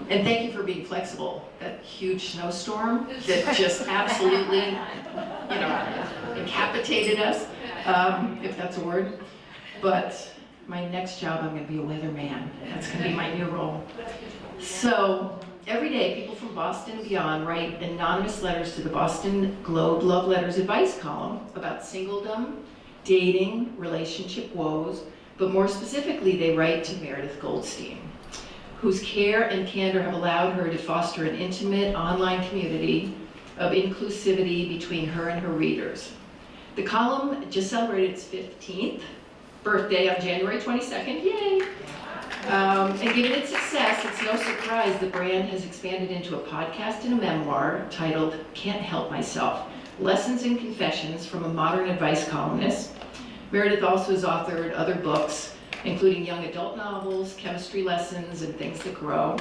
And thank you for being flexible. That huge snowstorm that just absolutely, incapacitated us, if that's a word. But my next job, I'm going to be a weatherman. That's going to be my new role. So every day, people from Boston and beyond write anonymous letters to the Boston Globe Love Letters advice column about singledom, dating, relationship woes, but more specifically, they write to Meredith Goldstein, whose care and candor have allowed her to foster an intimate online community of inclusivity between her and her readers. The column just celebrated its 15th birthday on January 22nd, yay! And given its success, it's no surprise the brand has expanded into a podcast and a memoir titled Can't Help Myself, Lessons and Confessions from a Modern Advice Columnist. Meredith also has authored other books, including young adult novels, chemistry lessons, and things that grow.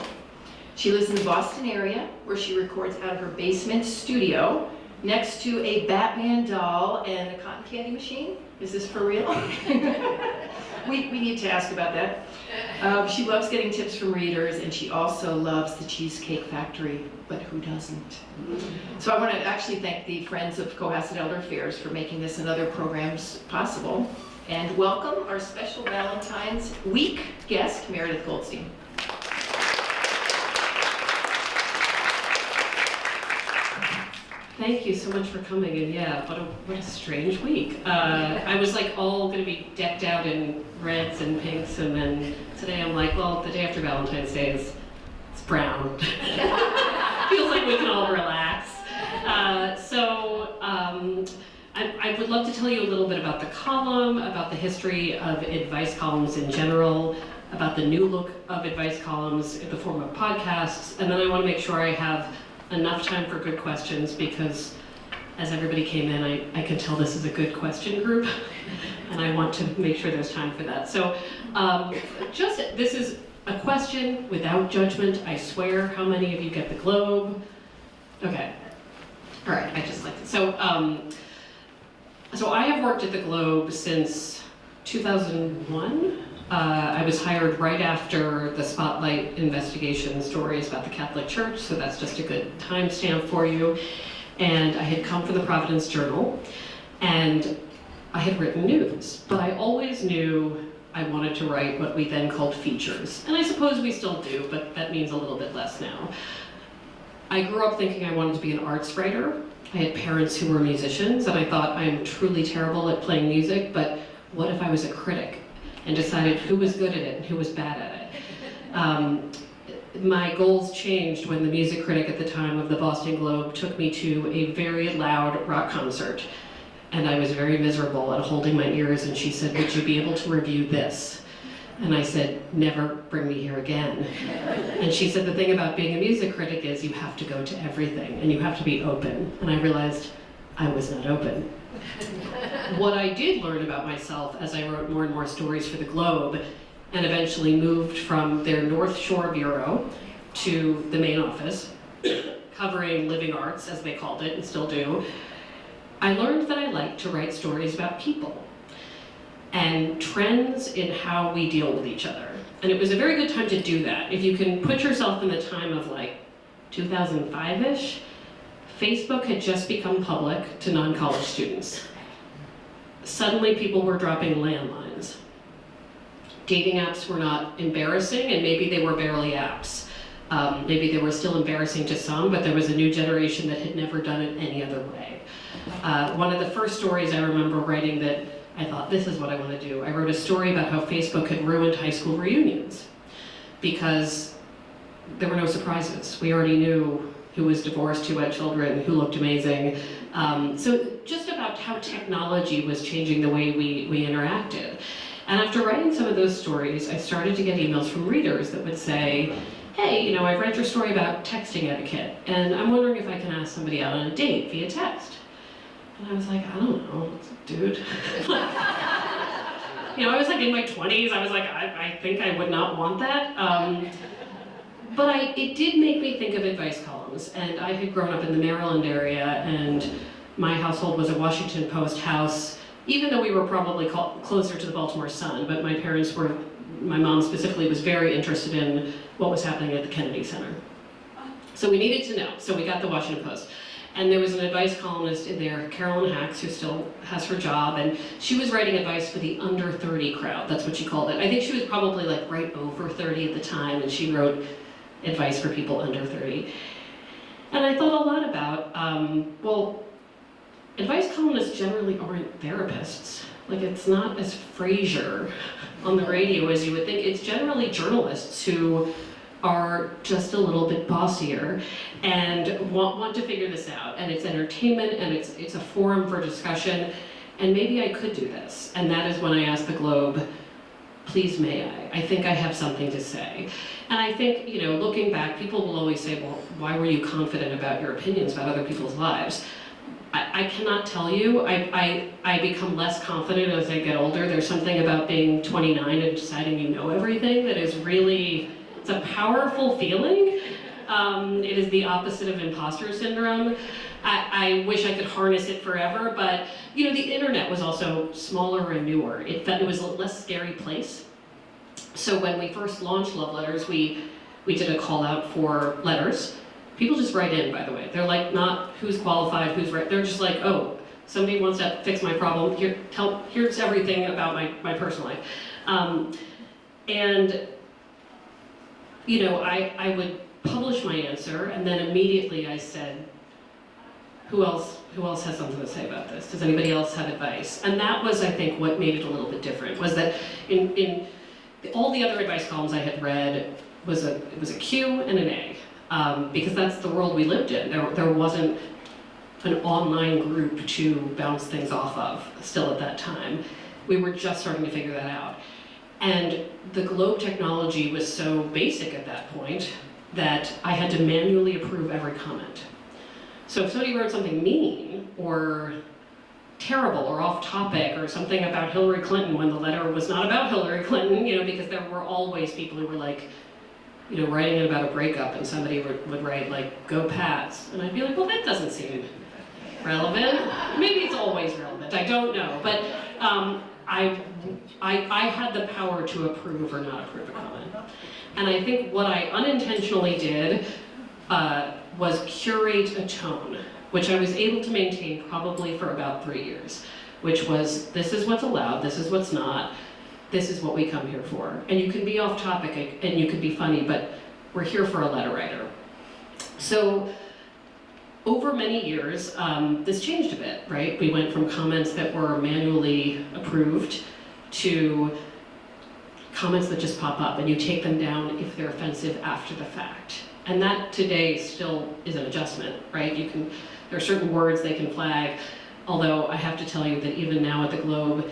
She lives in the Boston area, where she records out of her basement studio next to a Batman doll and a cotton candy machine. Is this for real? we need to ask about that. She loves getting tips from readers, and she also loves the Cheesecake Factory, but who doesn't? So I want to actually thank the Friends of Cohasset Elder Affairs for making this and other programs possible. And welcome our special Valentine's Week guest, Meredith Goldstein. Thank you so much for coming, and yeah, what a strange week. I was like all going to be decked out in reds and pinks, and then today I'm like, well, the day after Valentine's Day it's brown. Feels like we can all relax. I would love to tell you a little bit about the column, about the history of advice columns in general, about the new look of advice columns in the form of podcasts, and then I want to make sure I have enough time for good questions, because as everybody came in, I can tell this is a good question group, and I want to make sure there's time for that. So this is a question without judgment, I swear. How many of you get the Globe? Okay. All right, I just like it. So I have worked at the Globe since 2001. I was hired right after the Spotlight investigation stories about the Catholic Church, so that's just a good timestamp for you. And I had come from the Providence Journal, and I had written news, but I always knew I wanted to write what we then called features. And I suppose we still do, but that means a little bit less now. I grew up thinking I wanted to be an arts writer. I had parents who were musicians, and I thought, I'm truly terrible at playing music, but what if I was a critic and decided who was good at it and who was bad at it? My goals changed when the music critic at the time of the Boston Globe took me to a very loud rock concert, and I was very miserable at holding my ears, and she said, would you be able to review this? And I said, never bring me here again. And she said, the thing about being a music critic is you have to go to everything, and you have to be open. And I realized I was not open. What I did learn about myself as I wrote more and more stories for the Globe, and eventually moved from their North Shore bureau to the main office, covering living arts, as they called it, and still do, I learned that I liked to write stories about people and trends in how we deal with each other. And it was a very good time to do that. If you can put yourself in the time of like 2005-ish, Facebook had just become public to non-college students. Suddenly people were dropping landlines. Dating apps were not embarrassing, and maybe they were barely apps. Maybe they were still embarrassing to some, but there was a new generation that had never done it any other way. One of the first stories I remember writing that I thought, this is what I want to do. I wrote a story about how Facebook had ruined high school reunions because there were no surprises. We already knew who was divorced, who had children, who looked amazing. So just about how technology was changing the way we interacted. And after writing some of those stories, I started to get emails from readers that would say, hey, I've read your story about texting etiquette, and I'm wondering if I can ask somebody out on a date via text. And I was like, I don't know, dude. I was like in my 20s, I was like, I think I would not want that. But it did make me think of advice columns, and I had grown up in the Maryland area, and my household was a Washington Post house, even though we were probably closer to the Baltimore Sun, but my mom specifically was very interested in what was happening at the Kennedy Center. So we needed to know, so we got the Washington Post. And there was an advice columnist in there, Carolyn Hacks, who still has her job, and she was writing advice for the under 30 crowd, that's what she called it. I think she was probably like right over 30 at the time, and she wrote advice for people under 30. And I thought a lot about, well, advice columnists generally aren't therapists. Like, it's not as Frasier on the radio as you would think. It's generally journalists who are just a little bit bossier and want to figure this out. And it's entertainment, and it's a forum for discussion, and maybe I could do this. And that is when I asked the Globe, please may I? I think I have something to say. And I think, you know, looking back, people will always say, well, why were you confident about your opinions about other people's lives? I cannot tell you. I become less confident as I get older. There's something about being 29 and deciding you know everything that is really, it's a powerful feeling. It is the opposite of imposter syndrome. I wish I could harness it forever, but you know, the internet was also smaller and newer. It was a less scary place. So when we first launched Love Letters, we did a call out for letters. People just write in, by the way. They're like, not who's qualified, who's right. They're just like, oh, somebody wants to fix my problem. Here's everything about my personal life. And you know, I would publish my answer, and then immediately I said, who else has something to say about this? Does anybody else have advice? And that was, I think, what made it a little bit different, was that in all the other advice columns I had read, it was a Q and an A, because that's the world we lived in. There wasn't an online group to bounce things off of still at that time. We were just starting to figure that out. And the Globe technology was so basic at that point that I had to manually approve every comment. So if somebody wrote something mean or terrible or off topic or something about Hillary Clinton when the letter was not about Hillary Clinton, you know, because there were always people who were like, you know, writing in about a breakup, and somebody would write like, go Pats. And I'd be like, well, that doesn't seem relevant. Maybe it's always relevant, I don't know. But I had the power to approve or not approve a comment. And I think what I unintentionally did was curate a tone, which I was able to maintain probably for about 3 years, which was, this is what's allowed, this is what's not, this is what we come here for. And you can be off topic and you can be funny, but we're here for a letter writer. So over many years, this changed a bit, right? We went from comments that were manually approved to comments that just pop up, and you take them down if they're offensive after the fact. And that today still is an adjustment, right? There are certain words they can flag, although I have to tell you that even now at the Globe,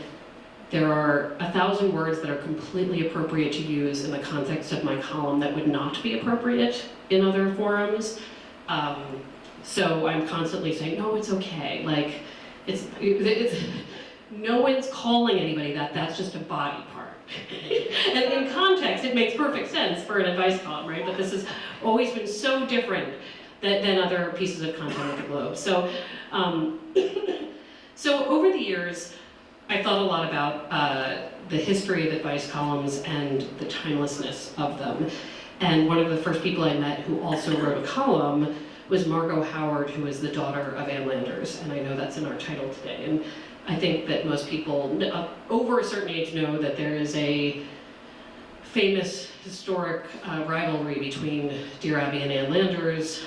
there are 1,000 words that are completely appropriate to use in the context of my column that would not be appropriate in other forums. So I'm constantly saying, no, it's okay. Like, it's no one's calling anybody that's just a body part. And in context, it makes perfect sense for an advice column, right? But this has always been so different than other pieces of content at the Globe. So, so over the years, I thought a lot about the history of advice columns and the timelessness of them. And one of the first people I met who also wrote a column was Margot Howard, who is the daughter of Ann Landers, and I know that's in our title today. And I think that most people over a certain age know that there is a famous historic rivalry between Dear Abby and Ann Landers,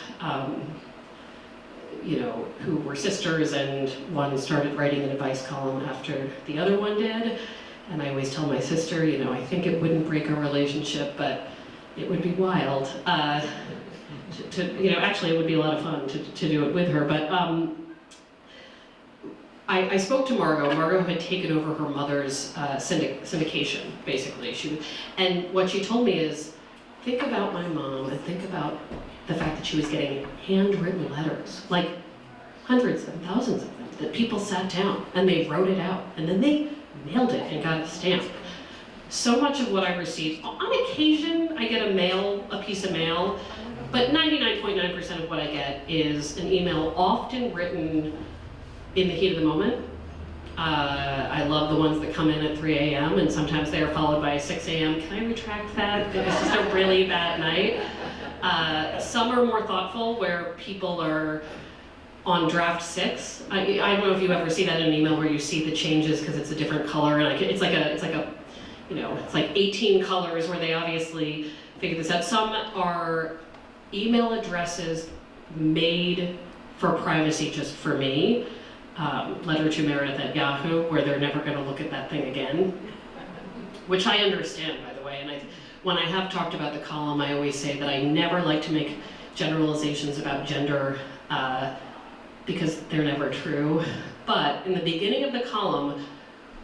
you know, who were sisters, and one started writing an advice column after the other one did. And I always tell my sister, you know, I think it wouldn't break our relationship, but it would be wild. You know, actually it would be a lot of fun to do it with her, but I spoke to Margot. Margot had taken over her mother's syndication, basically. And what she told me is, think about my mom and think about the fact that she was getting handwritten letters, like hundreds and thousands of them, that people sat down and they wrote it out, and then they mailed it and got a stamp. So much of what I received, on occasion I get a piece of mail, but 99.9% of what I get is an email often written in the heat of the moment, I love the ones that come in at 3 a.m. and sometimes they are followed by 6 a.m. Can I retract that? It was just a really bad night. Some are more thoughtful, where people are on draft 6. I don't know if you ever see that in an email where you see the changes because it's a different color, and it's like it's like 18 colors where they obviously figured this out. Some are email addresses made for privacy just for me. Letter to Meredith at Yahoo, where they're never going to look at that thing again, which I understand, by the way. And when I have talked about the column, I always say that I never like to make generalizations about gender because they're never true. But in the beginning of the column,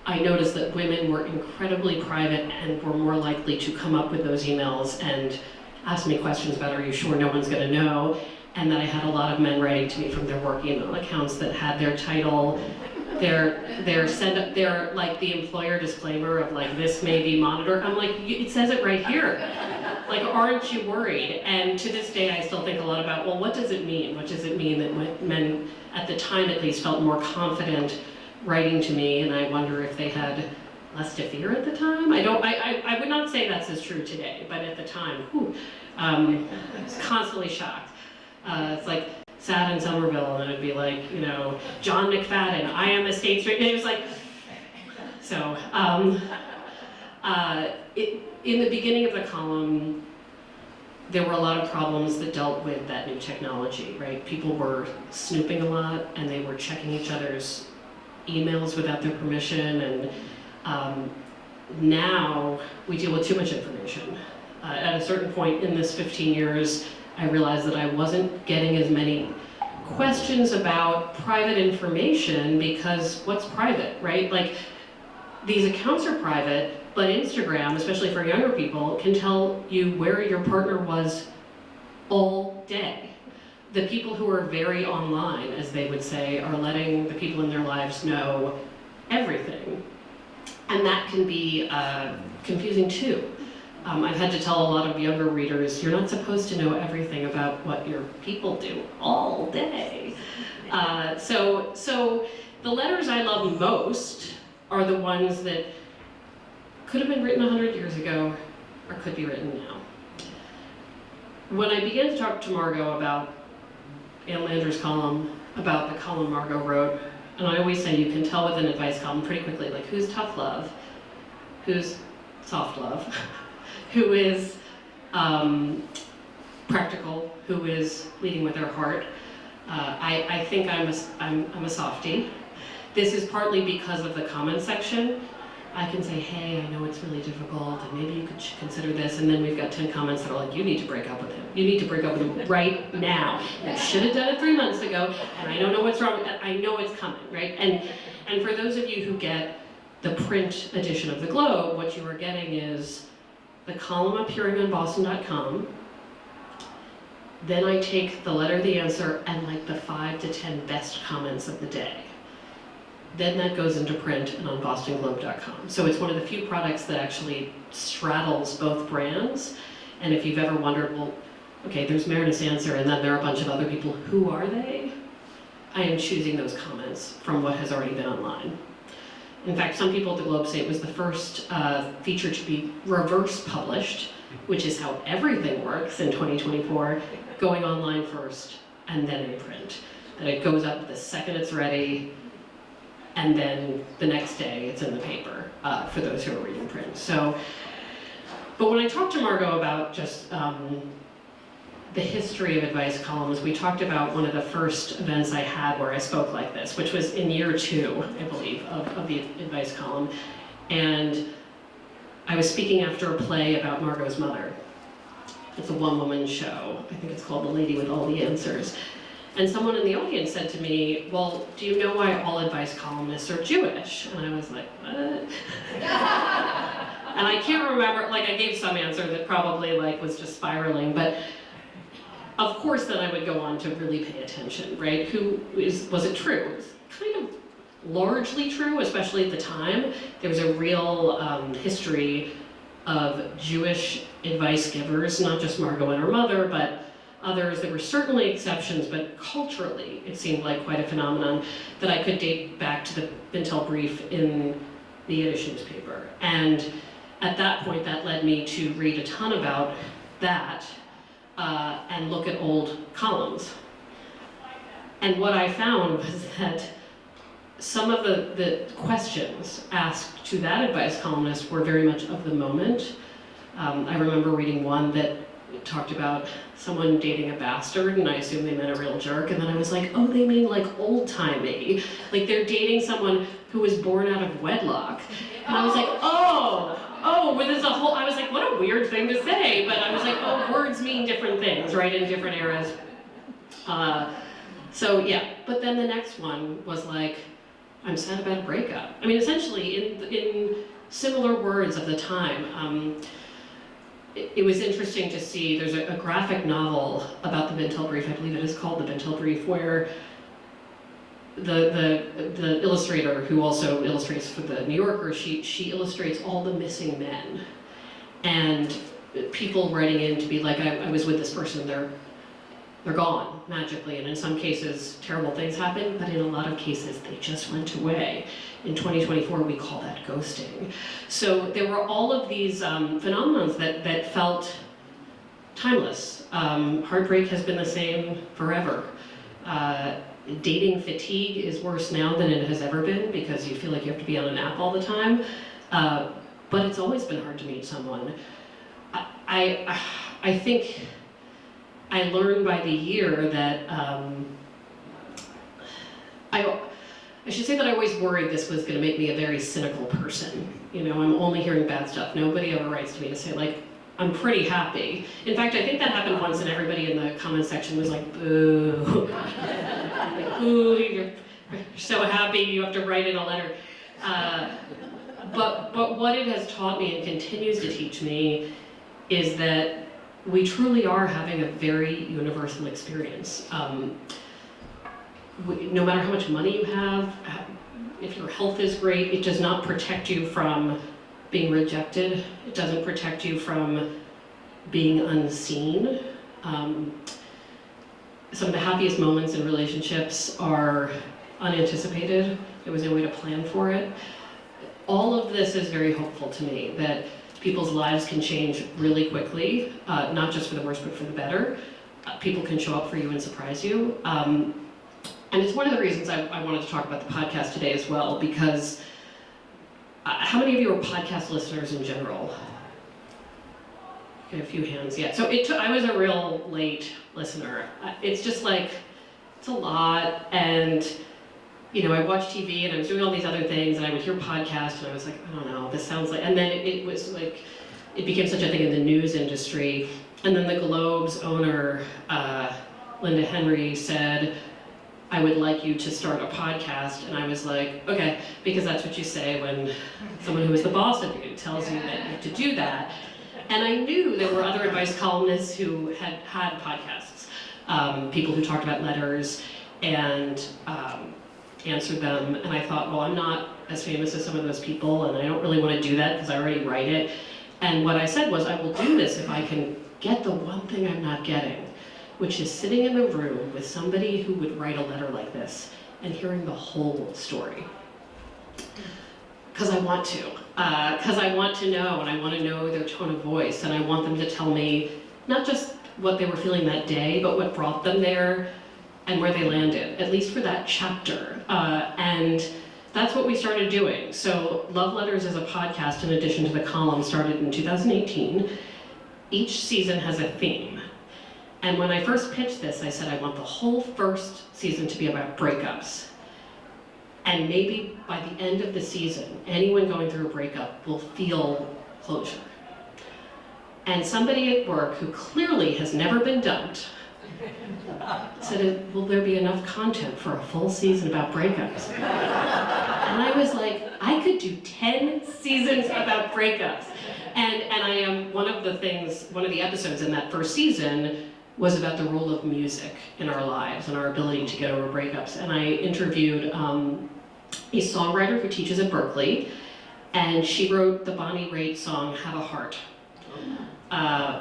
I noticed that women were incredibly private and were more likely to come up with those emails and ask me questions about, are you sure no one's going to know? And that I had a lot of men writing to me from their work email accounts that had their title, their like the employer disclaimer of like, this may be monitored. I'm like, it says it right here. Like, aren't you worried? And to this day, I still think a lot about, well, what does it mean? What does it mean that men, at the time at least, felt more confident writing to me? And I wonder if they had less to fear at the time. I would not say that's as true today, but at the time, constantly shocked. It's like Sad in Somerville, and it'd be like, you know, John McFadden, I am a State Street, and it was like, so, in the beginning of the column, there were a lot of problems that dealt with that new technology, right? People were snooping a lot, and they were checking each other's emails without their permission, and now we deal with too much information. At a certain point in this 15 years, I realized that I wasn't getting as many questions about private information, because what's private, right? Like, these accounts are private, but Instagram, especially for younger people, can tell you where your partner was all day. The people who are very online, as they would say, are letting the people in their lives know everything. And that can be confusing too. I've had to tell a lot of younger readers, you're not supposed to know everything about what your people do all day. So the letters I love most are the ones that could have been written 100 years ago or could be written now. When I began to talk to Margot about Ann Lander's column, about the column Margot wrote, and I always say you can tell with an advice column pretty quickly, like who's tough love, who's soft love, who is practical, who is leading with their heart. I think I'm a softie. This is partly because of the comment section. I can say, hey, I know it's really difficult, and maybe you could consider this, and then we've got 10 comments that are like, you need to break up with him. You need to break up with him right now. You should have done it 3 months ago, and I don't know what's wrong with that. I know it's coming, right? And for those of you who get the print edition of the Globe, what you are getting is the column appearing on Boston.com. Then I take the letter, the answer, and like the 5 to 10 best comments of the day. Then that goes into print and on bostonglobe.com. So it's one of the few products that actually straddles both brands. And if you've ever wondered, well, okay, there's Meredith's answer, and then there are a bunch of other people, who are they? I am choosing those comments from what has already been online. In fact, some people at the Globe say it was the first feature to be reverse published, which is how everything works in 2024, going online first and then in print. That it goes up the second it's ready, and then the next day it's in the paper for those who are reading print. So, but when I talked to Margot about just the history of advice columns, we talked about one of the first events I had where I spoke like this, which was in year 2, I believe, of the advice column. And I was speaking after a play about Margot's mother. It's a one-woman show. I think it's called The Lady with All the Answers. And someone in the audience said to me, well, do you know why all advice columnists are Jewish? And I was like, what? And I can't remember, like I gave some answer that probably like was just spiraling, but of course then I would go on to really pay attention, right? Was it true? It was kind of largely true, especially at the time. There was a real history of Jewish advice givers, not just Margot and her mother, but others. There were certainly exceptions, but culturally it seemed like quite a phenomenon that I could date back to the Bintel brief in the Yiddish newspaper. And at that point, that led me to read a ton about that and look at old columns. And what I found was that some of the questions asked to that advice columnist were very much of the moment. I remember reading one that talked about someone dating a bastard, and I assumed they meant a real jerk, and then I was like, oh, they mean like old-timey. Like they're dating someone who was born out of wedlock. And I was like, oh, well, there's a whole, I was like, what a weird thing to say, but I was like, oh, words mean different things, right, in different eras. So yeah, but then the next one was like, I'm sad about a breakup. I mean, essentially, in similar words of the time, it was interesting to see, there's a graphic novel about the Bintel brief, I believe it is called the Bintel brief, where the illustrator who also illustrates for the New Yorker, she illustrates all the missing men. And people writing in to be like, I was with this person, they're gone magically, and in some cases terrible things happen, but in a lot of cases they just went away. In 2024 we call that ghosting. So there were all of these phenomenons that felt timeless. Heartbreak has been the same forever. Dating fatigue is worse now than it has ever been because you feel like you have to be on an app all the time. But it's always been hard to meet someone. I think I learned by the year that I should say that I always worried this was going to make me a very cynical person. You know, I'm only hearing bad stuff. Nobody ever writes to me to say, like, I'm pretty happy. In fact, I think that happened once and everybody in the comment section was like, boo. Like, ooh, you're so happy, you have to write in a letter. But what it has taught me and continues to teach me is that we truly are having a very universal experience. No matter how much money you have, if your health is great, it does not protect you from being rejected. It doesn't protect you from being unseen. Some of the happiest moments in relationships are unanticipated. There was no way to plan for it. All of this is very hopeful to me, that people's lives can change really quickly, not just for the worse, but for the better. People can show up for you and surprise you. And it's one of the reasons I wanted to talk about the podcast today as well, because how many of you are podcast listeners in general? Okay, a few hands, yeah. So I was a real late listener. It's just like, it's a lot, and you know, I watched TV and I was doing all these other things, and I would hear podcasts and I was like, I don't know, this sounds like, and then it was like, it became such a thing in the news industry. And then the Globe's owner, Linda Henry, said, I would like you to start a podcast. And I was like, okay, because that's what you say when someone who is the boss of you tells you that you have to do that. And I knew there were other advice columnists who had podcasts, people who talked about letters and answered them. And I thought, well, I'm not as famous as some of those people, and I don't really want to do that because I already write it. And what I said was, I will do this if I can get the one thing I'm not getting, which is sitting in the room with somebody who would write a letter like this and hearing the whole story. Because I want to. Because I want to know, and I want to know their tone of voice, and I want them to tell me not just what they were feeling that day, but what brought them there and where they landed, at least for that chapter. And that's what we started doing. So Love Letters as a podcast, in addition to the column, started in 2018. Each season has a theme. And when I first pitched this, I said I want the whole first season to be about breakups. And maybe by the end of the season, anyone going through a breakup will feel closure. And somebody at work who clearly has never been dumped said, will there be enough content for a full season about breakups? And I was like, I could do 10 seasons about breakups. And I am, one of the episodes in that first season was about the role of music in our lives and our ability to get over breakups. And I interviewed a songwriter who teaches at Berkeley, and she wrote the Bonnie Raitt song, Have a Heart.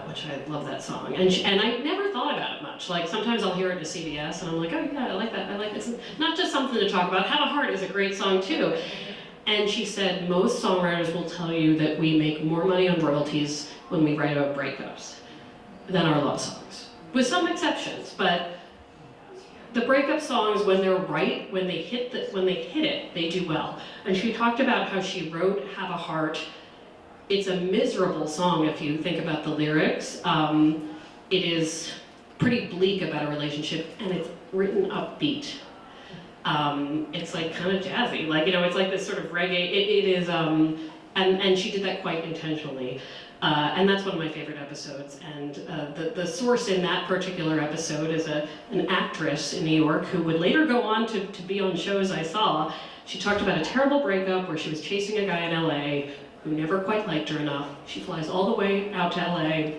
which I love that song. And I never thought about it much. Like sometimes I'll hear it to CBS and I'm like, oh yeah, I like that. I like it's not just something to talk about. Have a Heart is a great song too. And she said most songwriters will tell you that we make more money on royalties when we write about breakups than our love songs, with some exceptions. But the breakup songs, when they're right, when they hit it, they do well. And she talked about how she wrote Have a Heart. It's a miserable song if you think about the lyrics. It is pretty bleak about a relationship, and it's written upbeat. It's like kind of jazzy, like, you know, it's like this sort of reggae. It is, and she did that quite intentionally. And that's one of my favorite episodes. And the source in that particular episode is an actress in New York who would later go on to be on shows I saw. She talked about a terrible breakup where she was chasing a guy in LA who never quite liked her enough. She flies all the way out to LA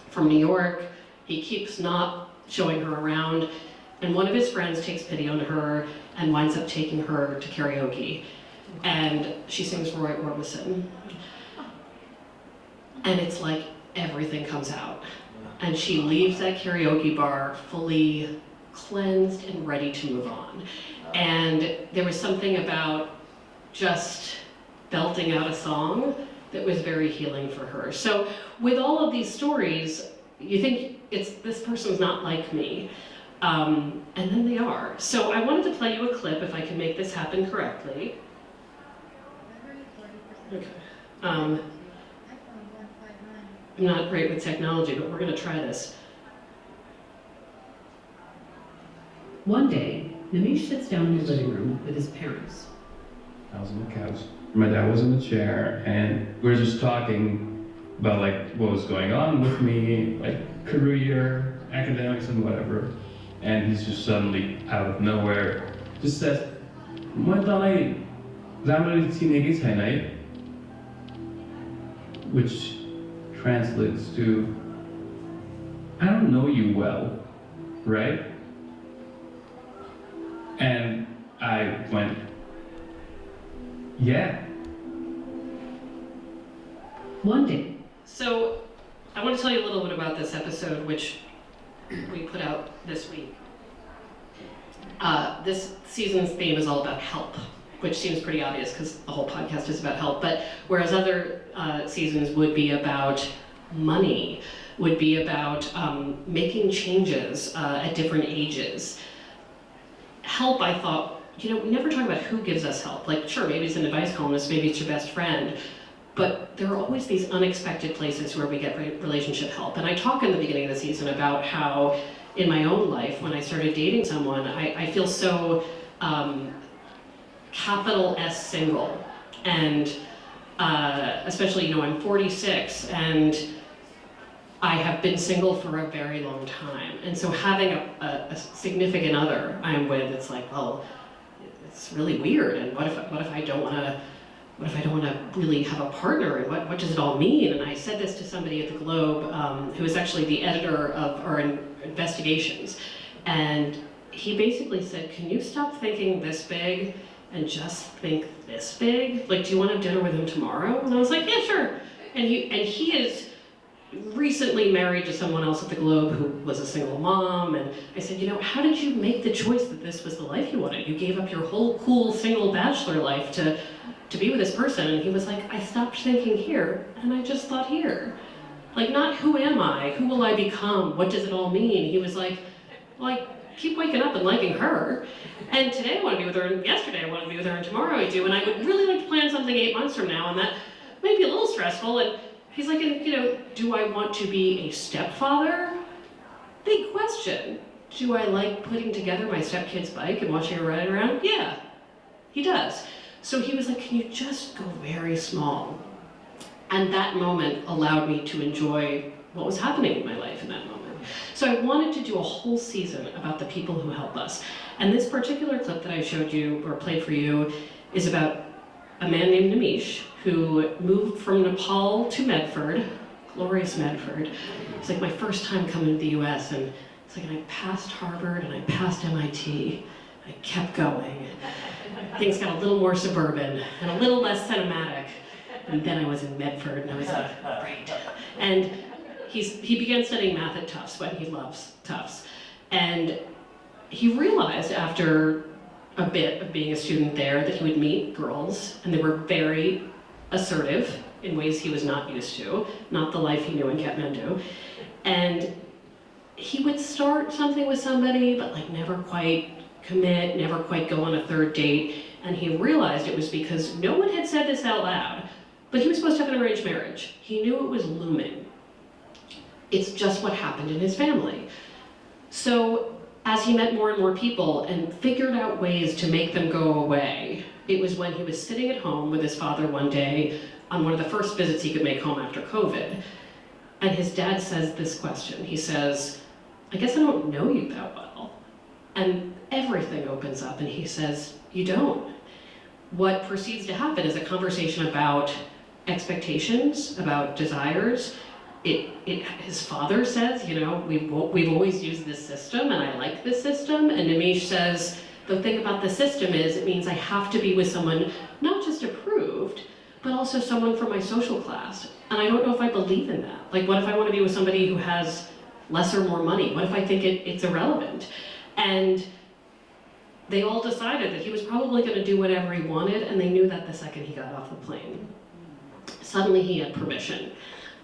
from New York. He keeps not showing her around. And one of his friends takes pity on her and winds up taking her to karaoke. And she sings Roy Orbison. And it's like everything comes out. And she leaves that karaoke bar fully cleansed and ready to move on. And there was something about just belting out a song that was very healing for her. So with all of these stories, you think this person's not like me. And then they are. So I wanted to play you a clip, if I can make this happen correctly. Okay. I'm not great with technology, but we're going to try this. One day, Nimish sits down in the living room with his parents. I was on the couch. My dad was in the chair, and we were just talking about like what was going on with me, like career, academics, and whatever. And he's just suddenly out of nowhere just says, "Moi talai zamrali tinegi chainai," which translates to, "I don't know you well, right?" And I went, "Yeah." One day. So I want to tell you a little bit about this episode, which we put out this week. This season's theme is all about help, which seems pretty obvious because the whole podcast is about help. But whereas other seasons would be about money, would be about making changes at different ages. Help, I thought, you know, we never talk about who gives us help. Like, sure, maybe it's an advice columnist, maybe it's your best friend, but there are always these unexpected places where we get relationship help. And I talk in the beginning of the season about how in my own life, when I started dating someone, I feel so capital S single. And especially, you know, I'm 46 and I have been single for a very long time. And so having a significant other I'm with, it's like, well, it's really weird. And what if I don't want to really have a partner, and what does it all mean? And I said this to somebody at the Globe, who is actually the editor of our investigations, and he basically said, can you stop thinking this big and just think this big? Like, do you want to have dinner with him tomorrow? And I was like, yeah, sure. And he is recently married to someone else at the Globe who was a single mom, and I said, you know, how did you make the choice that this was the life you wanted? You gave up your whole cool single bachelor life to be with this person. And he was like, I stopped thinking here, and I just thought here. Like, not who am I? Who will I become? What does it all mean? He was like, well, I keep waking up and liking her. And today I want to be with her, and yesterday I want to be with her, and tomorrow I do. And I would really like to plan something 8 months from now, and that may be a little stressful. And he's like, you know, do I want to be a stepfather? Big question. Do I like putting together my stepkid's bike and watching her ride around? Yeah, he does. So he was like, can you just go very small? And that moment allowed me to enjoy what was happening in my life in that moment. So I wanted to do a whole season about the people who help us. And this particular clip that I showed you, or played for you, is about a man named Nimish, who moved from Nepal to Medford, glorious Medford. It's like my first time coming to the US, and it's like, and I passed Harvard and I passed MIT. I kept going. Things got a little more suburban and a little less cinematic. And then I was in Medford, and I was like, great. And he began studying math at Tufts when he loves Tufts. And he realized after a bit of being a student there that he would meet girls, and they were very assertive in ways he was not used to, not the life he knew in Kathmandu. And he would start something with somebody, but like never quite commit, never quite go on a third date. And he realized it was because no one had said this out loud, but he was supposed to have an arranged marriage. He knew it was looming. It's just what happened in his family. So as he met more and more people and figured out ways to make them go away, it was when he was sitting at home with his father one day on one of the first visits he could make home after COVID. And his dad says this question. He says, I guess I don't know you that well. And everything opens up and he says, you don't. What proceeds to happen is a conversation about expectations, about desires. His father says, you know, we've always used this system and I like this system. And Nimish says, the thing about the system is it means I have to be with someone not just approved, but also someone from my social class. And I don't know if I believe in that. Like, what if I want to be with somebody who has less or more money? What if I think it's irrelevant? And they all decided that he was probably going to do whatever he wanted, and they knew that the second he got off the plane. Suddenly he had permission.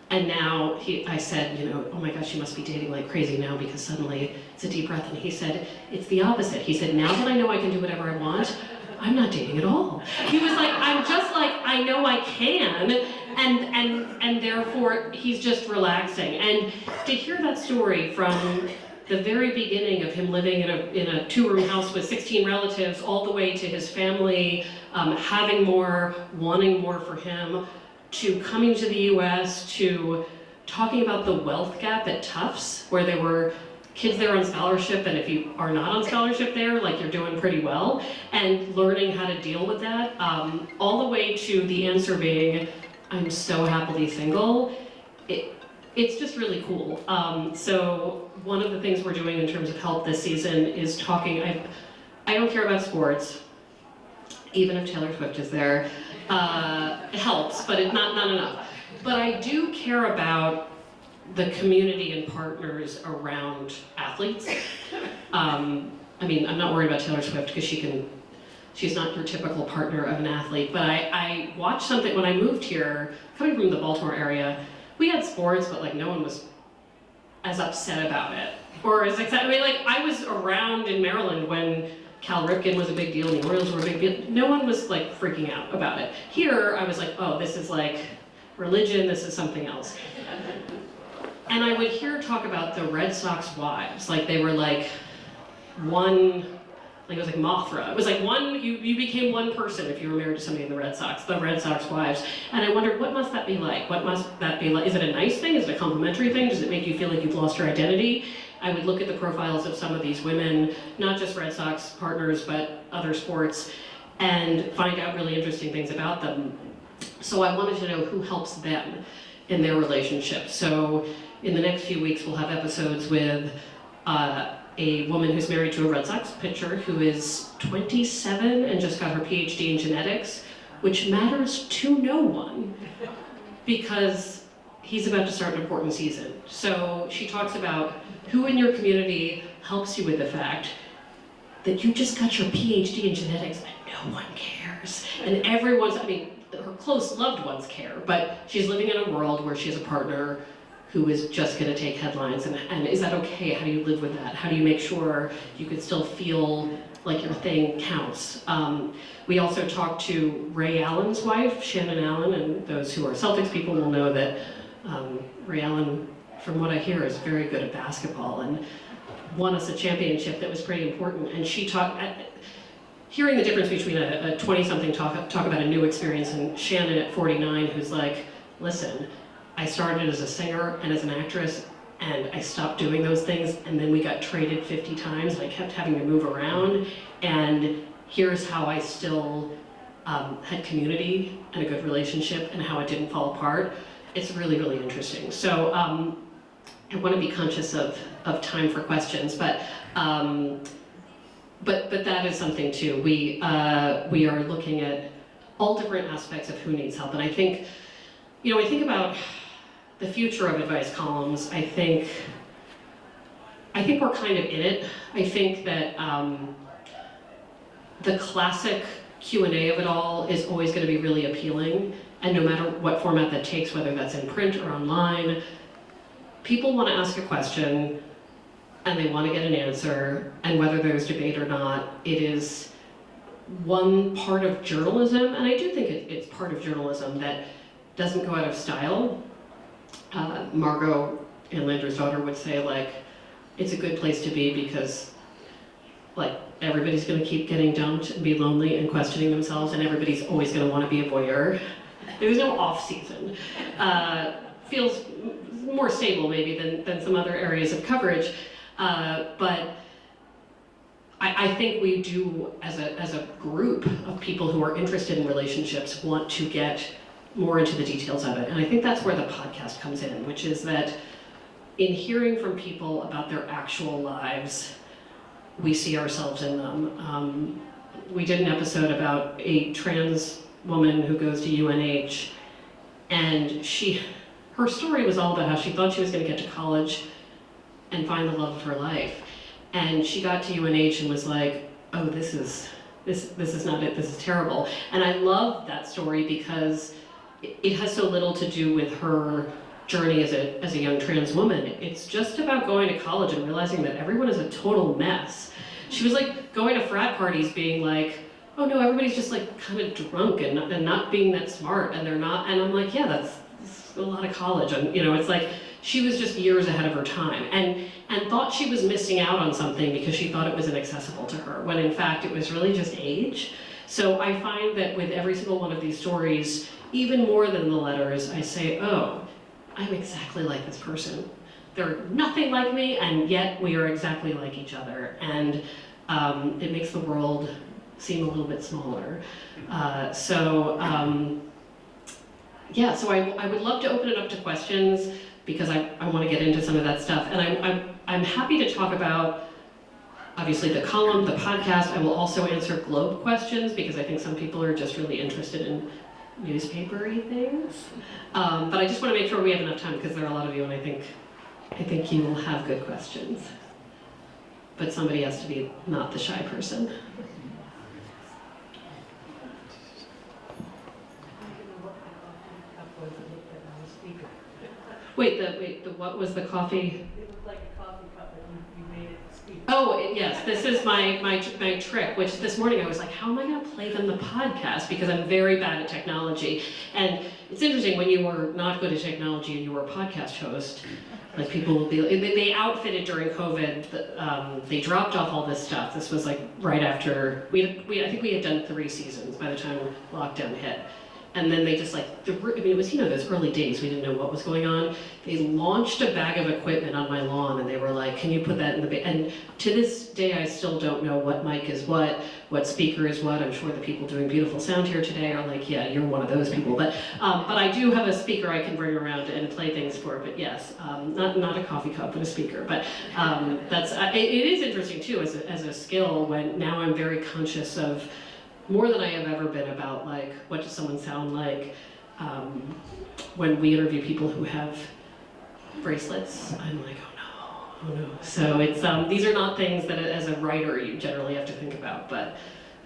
And now I said, you know, oh my gosh, you must be dating like crazy now because suddenly it's a deep breath. And he said, it's the opposite. He said, now that I know I can do whatever I want, I'm not dating at all. He was like, I'm just like, I know I can. And therefore he's just relaxing. And to hear that story from the very beginning of him living in a 2-room house with 16 relatives, all the way to his family having more, wanting more for him, to coming to the US, to talking about the wealth gap at Tufts, where there were kids there on scholarship, and if you are not on scholarship there, like you're doing pretty well, and learning how to deal with that, all the way to the answer being, I'm so happily single. It's just really cool. So one of the things we're doing in terms of help this season is talking, I don't care about sports, even if Taylor Swift is there. It helps, but it's not enough. But I do care about the community and partners around athletes. I mean, I'm not worried about Taylor Swift because she's not your typical partner of an athlete, but I watched something when I moved here, coming from the Baltimore area. We had sports, but like no one was as upset about it. Or as excited, I mean, like I was around in Maryland when Cal Ripken was a big deal, the Orioles were a big deal. No one was like freaking out about it. Here, I was like, oh, this is like religion, this is something else. And I would hear talk about the Red Sox wives, like they were like one, like it was like Mothra. It was like one, you became one person if you were married to somebody in the Red Sox wives. And I wondered, what must that be like? What must that be like? Is it a nice thing? Is it a complimentary thing? Does it make you feel like you've lost your identity? I would look at the profiles of some of these women, not just Red Sox partners, but other sports, and find out really interesting things about them. So I wanted to know who helps them in their relationship. So in the next few weeks, we'll have episodes with a woman who's married to a Red Sox pitcher who is 27 and just got her PhD in genetics, which matters to no one because he's about to start an important season. So she talks about who in your community helps you with the fact that you just got your PhD in genetics and no one cares. And everyone's, I mean, her close loved ones care, but she's living in a world where she has a partner who is just going to take headlines, and is that okay? How do you live with that? How do you make sure you could still feel like your thing counts? We also talked to Ray Allen's wife, Shannon Allen, and those who are Celtics people will know that Ray Allen, from what I hear, is very good at basketball and won us a championship that was pretty important. And she talked, hearing the difference between a 20-something talk about a new experience and Shannon at 49 who's like, listen, I started as a singer and as an actress and I stopped doing those things and then we got traded 50 times and I kept having to move around, and here's how I still had community and a good relationship and how it didn't fall apart. It's really, really interesting. So I want to be conscious of time for questions, but that is something too. We are looking at all different aspects of who needs help, and I think, you know, I think about the future of advice columns, I think we're kind of in it. I think that the classic Q&A of it all is always going to be really appealing, and no matter what format that takes, whether that's in print or online, people want to ask a question and they want to get an answer, and whether there's debate or not, it is one part of journalism, and I do think it's part of journalism that doesn't go out of style. Margot and Lander's daughter would say, like, it's a good place to be because, like, everybody's going to keep getting dumped and be lonely and questioning themselves, and everybody's always going to want to be a voyeur. There's no off-season. Feels more stable maybe than some other areas of coverage, but I think we do, as a group of people who are interested in relationships, want to get more into the details of it. And I think that's where the podcast comes in, which is that in hearing from people about their actual lives, we see ourselves in them. We did an episode about a trans woman who goes to UNH, and her story was all about how she thought she was going to get to college and find the love of her life. And she got to UNH and was like, oh, this is not it, this is terrible. And I love that story because it has so little to do with her journey as a young trans woman. It's just about going to college and realizing that everyone is a total mess. She was like going to frat parties being like, oh no, everybody's just like kind of drunk and not being that smart, and they're not, and I'm like, yeah, that's a lot of college. And you know, it's like, she was just years ahead of her time and thought she was missing out on something because she thought it was inaccessible to her, when in fact it was really just age. So I find that with every single one of these stories, even more than the letters, I say, oh, I'm exactly like this person. They're nothing like me, and yet we are exactly like each other. And it makes the world seem a little bit smaller. Yeah, so I would love to open it up to questions, because I want to get into some of that stuff. And I'm happy to talk about, obviously, the column, the podcast. I will also answer Globe questions, because I think some people are just really interested in newspaper-y things. But I just want to make sure we have enough time, because there are a lot of you, and I think you will have good questions. But somebody has to be not the shy person. Wait, what was the coffee? It looked like a coffee cup, but you made it speak. Oh, yes, this is my trick, which this morning I was like, how am I going to play them the podcast? Because I'm very bad at technology. And it's interesting, when you were not good at technology and you were a podcast host, like people will be, they outfitted during COVID, they dropped off all this stuff. This was like right after, I think we had done 3 seasons by the time lockdown hit. And then they just like, it was, those early days, we didn't know what was going on. They launched a bag of equipment on my lawn, and they were like, can you put that in the and to this day, I still don't know what mic is what speaker is what. I'm sure the people doing beautiful sound here today are like, yeah, you're one of those people. But I do have a speaker I can bring around and play things for, but yes, not a coffee cup, but a speaker. But it is interesting too, as a skill, when now I'm very conscious of, more than I have ever been, about like, what does someone sound like? When we interview people who have bracelets, I'm like, oh no. So it's, these are not things that as a writer you generally have to think about, but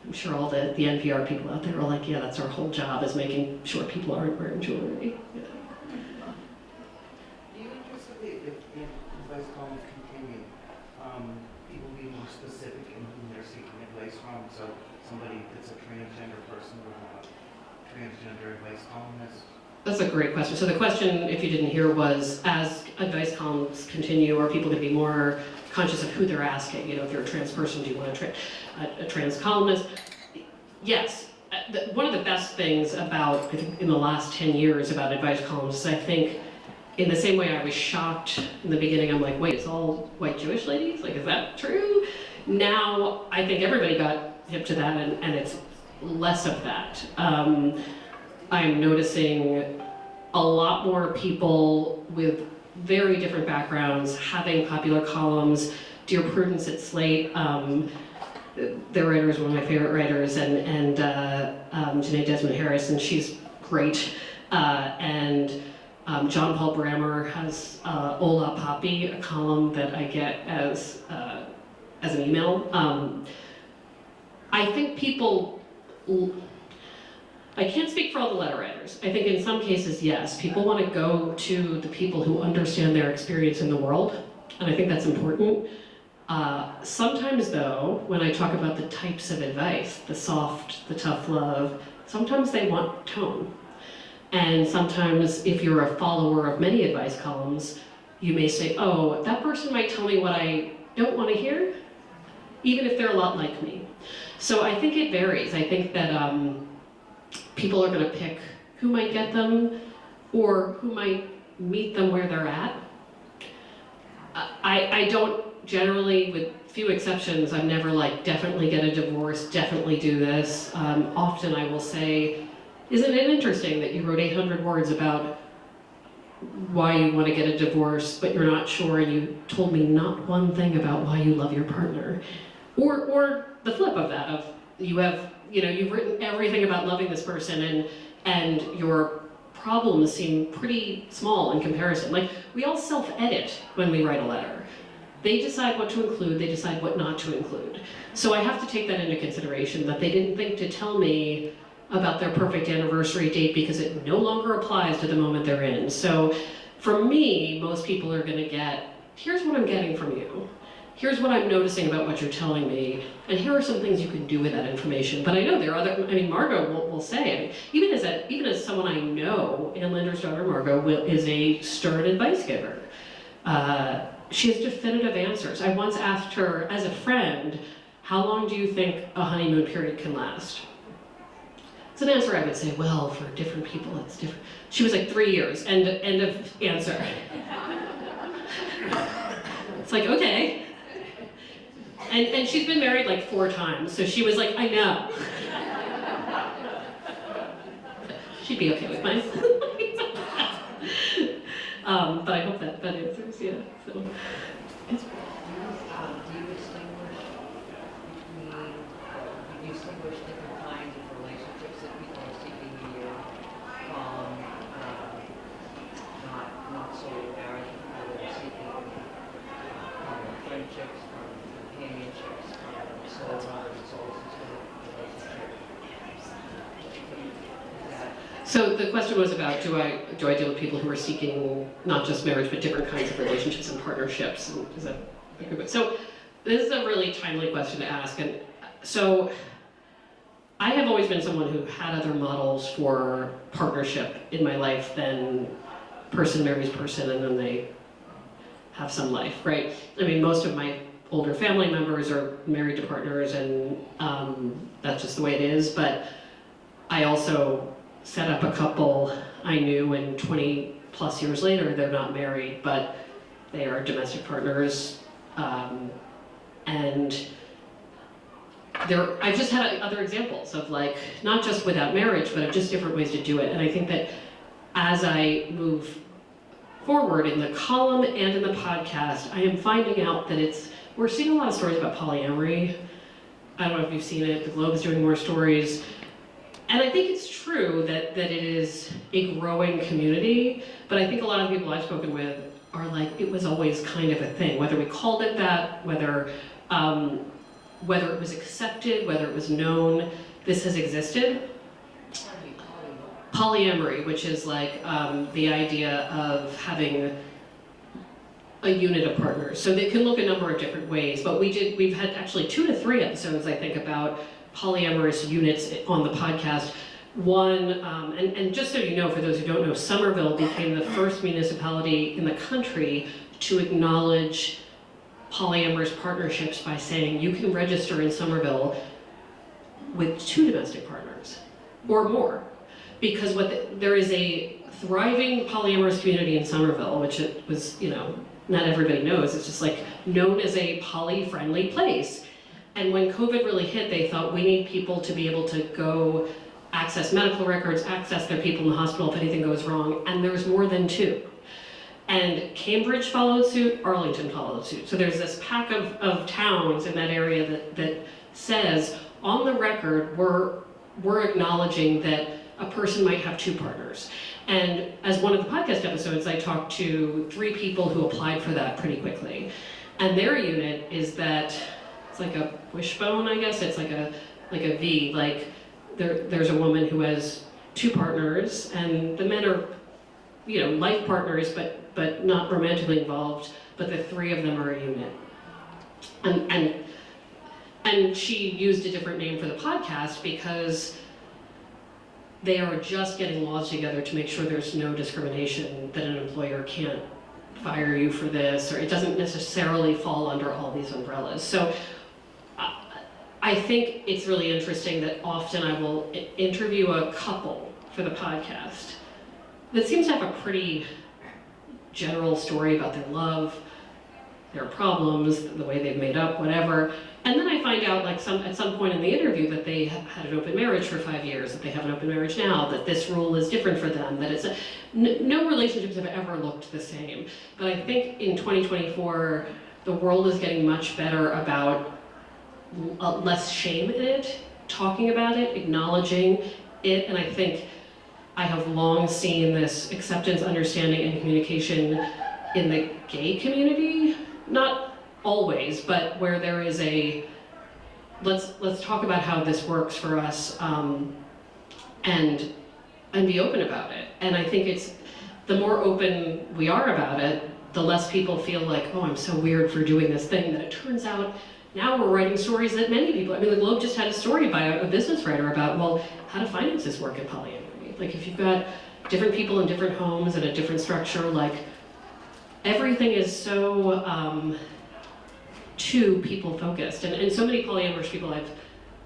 I'm sure all the NPR people out there are like, yeah, that's our whole job, is making sure people aren't wearing jewelry. Do you anticipate if advice columns continue, people being more specific in whom they're seeking advice from? So somebody that's a transgender person would have a transgender advice columnist? That's a great question. So the question, if you didn't hear, was, as advice columns continue, are people going to be more conscious of who they're asking? If you're a trans person, do you want a trans columnist? Yes. One of the best things about, I think, in the last 10 years about advice columns is, I think, in the same way I was shocked in the beginning, I'm like, wait, it's all white Jewish ladies? Like, is that true? Now, I think everybody got hip to that, and it's less of that. I'm noticing a lot more people with very different backgrounds having popular columns. Dear Prudence at Slate, their writer is one of my favorite writers, and Janae Desmond Harris, and she's great. John Paul Brammer has Ola Poppy, a column that I get as an email. I think people, I can't speak for all the letter writers. I think in some cases, yes, people want to go to the people who understand their experience in the world, and I think that's important. Sometimes though, when I talk about the types of advice, the soft, the tough love, sometimes they want tone. And sometimes if you're a follower of many advice columns, you may say, oh, that person might tell me what I don't want to hear, even if they're a lot like me. So I think it varies. I think that people are going to pick who might get them or who might meet them where they're at. I don't generally, with few exceptions, I'm never like, definitely get a divorce, definitely do this. Often I will say, isn't it interesting that you wrote 800 words about why you want to get a divorce, but you're not sure, and you told me not one thing about why you love your partner? Or the flip of that, of you've written everything about loving this person, and your problems seem pretty small in comparison. Like, we all self-edit when we write a letter. They decide what to include, they decide what not to include. So I have to take that into consideration, that they didn't think to tell me about their perfect anniversary date because it no longer applies to the moment they're in. So for me, most people are gonna get, here's what I'm getting from you. Here's what I'm noticing about what you're telling me, and here are some things you can do with that information. But I know there are other, Margot will say, even as someone I know, Ann Linder's daughter Margot is a stern advice giver. She has definitive answers. I once asked her, as a friend, how long do you think a honeymoon period can last? It's an answer I would say, well, for different people, it's different. She was like 3 years, end of answer. It's like, okay. And she's been married like 4 times, so she was like, I know. She'd be okay with mine. But I hope that answers, yeah. So. Do you distinguish different kinds of relationships that people are seeking here from not solely marriage, people that are seeking friendships, from companionships, from soul brothers, soul sisters relationships? So the question was about, do I deal with people who are seeking not just marriage, but different kinds of relationships and partnerships? And is that so? This is a really timely question to ask. And so I have always been someone who had other models for partnership in my life than person marries person and then they have some life, right? I mean, most of my older family members are married to partners, and that's just the way it is. But I also set up a couple I knew, and 20 plus years later, they're not married, but they are domestic partners. And I've just had other examples of, like, not just without marriage, but of just different ways to do it. And I think that as I move forward in the column and in the podcast, I am finding out that we're seeing a lot of stories about polyamory. I don't know if you've seen it, the Globe's doing more stories. And I think it's true that it is a growing community, but I think a lot of people I've spoken with are like, it was always kind of a thing, whether we called it that, whether it was accepted, whether it was known, this has existed. Polyamory, which is like the idea of having a unit of partners. So they can look a number of different ways, but we've had actually 2 to 3 episodes, I think, about polyamorous units on the podcast. One, and just so you know, for those who don't know, Somerville became the first municipality in the country to acknowledge polyamorous partnerships by saying you can register in Somerville with 2 domestic partners or more. Because there is a thriving polyamorous community in Somerville, which it was, not everybody knows, it's just like known as a poly-friendly place. And when COVID really hit, they thought we need people to be able to go access medical records, access their people in the hospital if anything goes wrong, and there's more than 2. And Cambridge followed suit, Arlington followed suit. So there's this pack of towns in that area that says, on the record, we're acknowledging that a person might have 2 partners. And as one of the podcast episodes, I talked to 3 people who applied for that pretty quickly. And their unit is that it's like a wishbone, I guess. It's like a V. Like there's a woman who has 2 partners, and the men are, life partners, but not romantically involved. But the 3 of them are a unit. And she used a different name for the podcast because they are just getting laws together to make sure there's no discrimination, that an employer can't fire you for this, or it doesn't necessarily fall under all these umbrellas. So I think it's really interesting that often I will interview a couple for the podcast that seems to have a pretty general story about their love, their problems, the way they've made up, whatever. And then I find out, at some point in the interview, that they have had an open marriage for 5 years, that they have an open marriage now, that this rule is different for them, that it's no relationships have ever looked the same. But I think in 2024, the world is getting much better about less shame in it, talking about it, acknowledging it, and I think I have long seen this acceptance, understanding, and communication in the gay community, not always, but where there is a, let's talk about how this works for us, and be open about it. And I think it's, the more open we are about it, the less people feel like, oh, I'm so weird for doing this thing, that it turns out now we're writing stories that many people, the Globe just had a story by a business writer about, well, how do finances work in polyamory? Like if you've got different people in different homes and a different structure, like everything is so, too people focused. And so many polyamorous people I've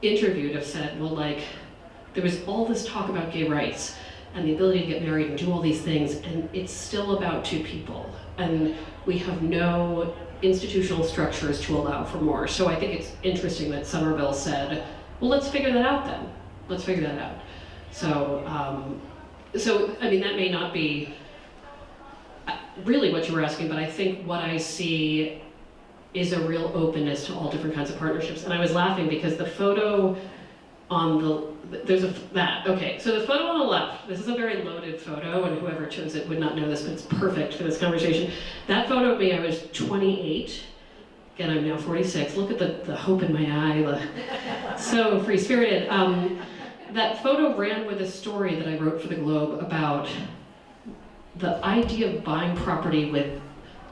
interviewed have said, well, there was all this talk about gay rights and the ability to get married and do all these things, and it's still about 2 people. And we have no institutional structures to allow for more. So I think it's interesting that Somerville said, well, let's figure that out then. Let's figure that out. So, that may not be really what you were asking, but I think what I see is a real openness to all different kinds of partnerships. And I was laughing because the photo on okay, so the photo on the left, this is a very loaded photo, and whoever chose it would not know this, but it's perfect for this conversation. That photo of me, I was 28. Again, I'm now 46. Look at the hope in my eye, so free-spirited. That photo ran with a story that I wrote for the Globe about the idea of buying property with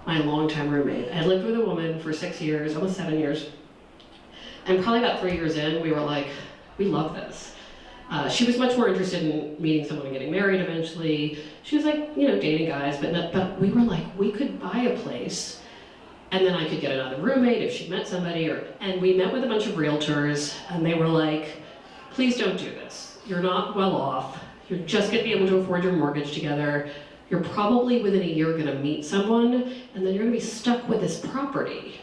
my longtime roommate. I lived with a woman for 6 years, almost 7 years. And probably about 3 years in, we were like, we love this. She was much more interested in meeting someone and getting married eventually. She was dating guys, but we were like, we could buy a place and then I could get another roommate if she met somebody, and we met with a bunch of realtors, and they were like, please don't do this. You're not well off. You're just gonna be able to afford your mortgage together. You're probably within a year gonna meet someone, and then you're gonna be stuck with this property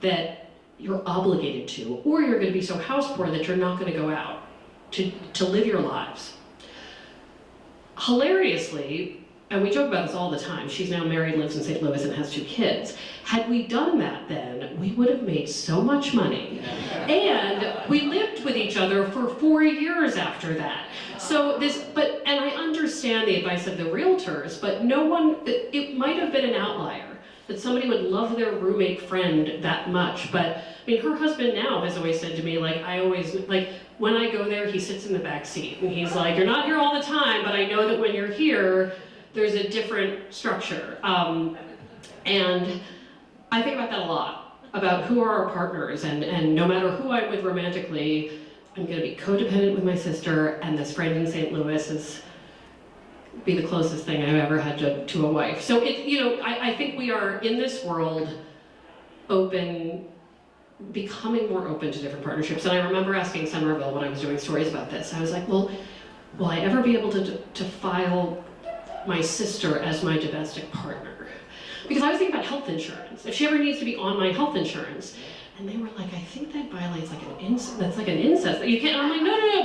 that you're obligated to, or you're gonna be so house poor that you're not gonna go out to live your lives. Hilariously, and we joke about this all the time, she's now married, lives in St. Louis, and has 2 kids. Had we done that then, we would have made so much money. And we lived with each other for 4 years after that. So and I understand the advice of the realtors, but it might have been an outlier that somebody would love their roommate friend that much. But her husband now has always said to me, when I go there, he sits in the back seat, and he's like, you're not here all the time, but I know that when you're here, there's a different structure. And I think about that a lot, about who are our partners, and no matter who I'm with romantically, I'm gonna be codependent with my sister, and this friend in St. Louis is be the closest thing I've ever had to a wife. So I think we are in this world becoming more open to different partnerships. And I remember asking Somerville when I was doing stories about this, I was like, well, will I ever be able to file my sister as my domestic partner? Because I was thinking about health insurance. If she ever needs to be on my health insurance. And they were like, I think that violates that's like an incest. That you can't, I'm like, no,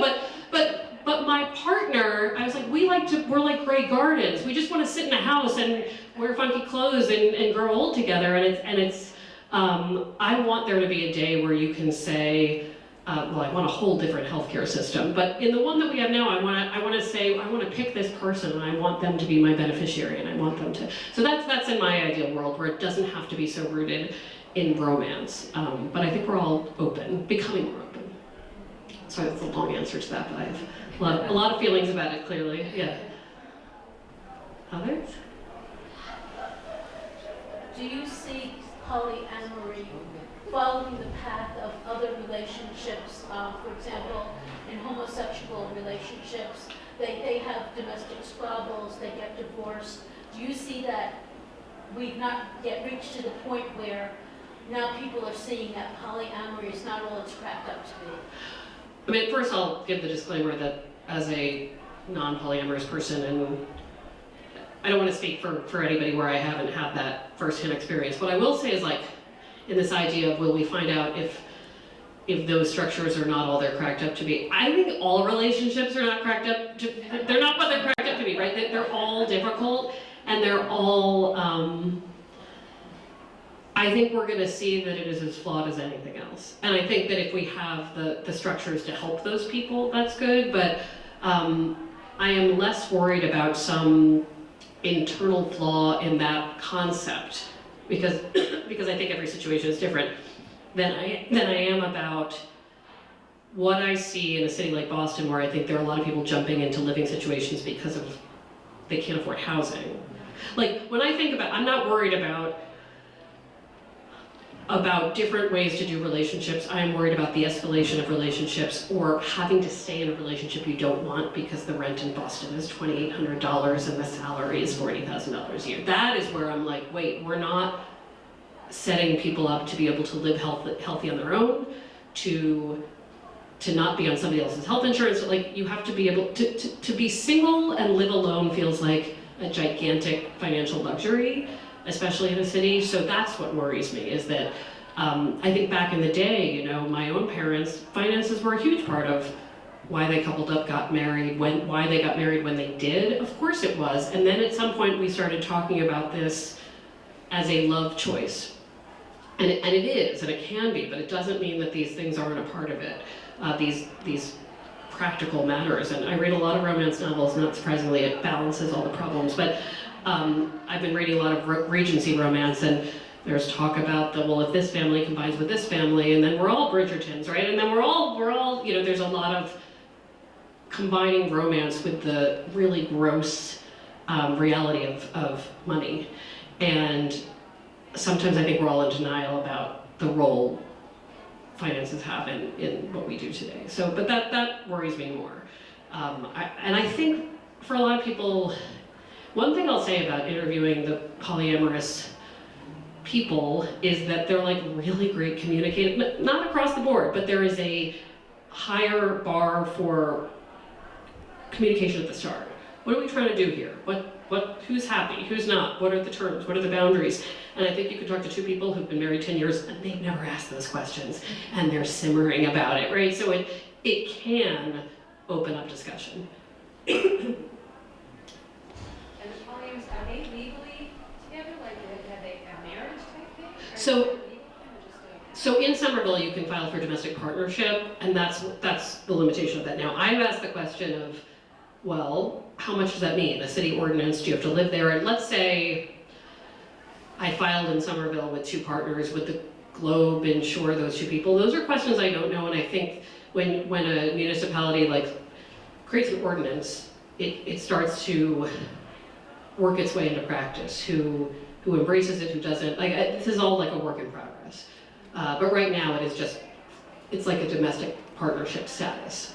but my partner, I was like, we're like Grey Gardens. We just want to sit in a house and wear funky clothes and grow old together. And it's I want there to be a day where you can say, well, I want a whole different healthcare system, but in the one that we have now, I want to pick this person and I want them to be my beneficiary and I want them to, so that's in my ideal world where it doesn't have to be so rooted in romance. But I think we're all becoming more open. Sorry, that's a long answer to that, but I have a lot of feelings about it, clearly, yeah. Others? Do you see polyamory following the path of other relationships? For example, in homosexual relationships, they have domestic squabbles, they get divorced. Do you see that we've not yet reached to the point where now people are seeing that polyamory is not all it's cracked up to be? I mean, first I'll give the disclaimer that as a non-polyamorous person, and I don't want to speak for anybody where I haven't had that first-hand experience. What I will say is, like, in this idea of will we find out if those structures are not all they're cracked up to be. I think all relationships are not cracked up to, they're not what they're cracked up to be, right? They're all difficult, and they're all, I think we're gonna see that it is as flawed as anything else. And I think that if we have the structures to help those people, that's good, but I am less worried about some internal flaw in that concept, because I think every situation is different, than I am about what I see in a city like Boston, where I think there are a lot of people jumping into living situations because of they can't afford housing. Like, when I think about, I'm not worried about different ways to do relationships. I am worried about the escalation of relationships, or having to stay in a relationship you don't want because the rent in Boston is $2,800 and the salary is $40,000 a year. That is where I'm like, wait, we're not setting people up to be able to live healthy on their own, to not be on somebody else's health insurance. Like, you have to be able to be single and live alone feels like a gigantic financial luxury, especially in a city. So that's what worries me, is that I think back in the day, you know, my own parents, finances were a huge part of why they coupled up, got married, why they got married when they did. Of course it was. And then at some point we started talking about this as a love choice. And it is, and it can be, but it doesn't mean that these things aren't a part of it. These practical matters. And I read a lot of romance novels, not surprisingly, it balances all the problems. But I've been reading a lot of Regency romance, and there's talk about well, if this family combines with this family, and then we're all Bridgertons, right? And then we're all, you know, there's a lot of combining romance with the really gross reality of money. And sometimes I think we're all in denial about the role finances have in what we do today. So, but that worries me more. And I think for a lot of people, one thing I'll say about interviewing the polyamorous people is that they're like really great communicators, not across the board, but there is a higher bar for communication at the start. What are we trying to do here? Who's happy? Who's not? What are the terms? What are the boundaries? And I think you could talk to two people who've been married 10 years and they've never asked those questions, and they're simmering about it, right? So it can open up discussion. And the polyamorous, are they legally together? Like, have they a marriage type thing? So in Somerville, you can file for domestic partnership, and that's the limitation of that. Now, I've asked the question of, well, how much does that mean? A city ordinance, do you have to live there? And let's say I filed in Somerville with two partners, would the Globe insure those two people? Those are questions I don't know, and I think when a municipality like creates an ordinance, it starts to work its way into practice. Who embraces it, who doesn't. Like, this is all like a work in progress. But right now it's like a domestic partnership status.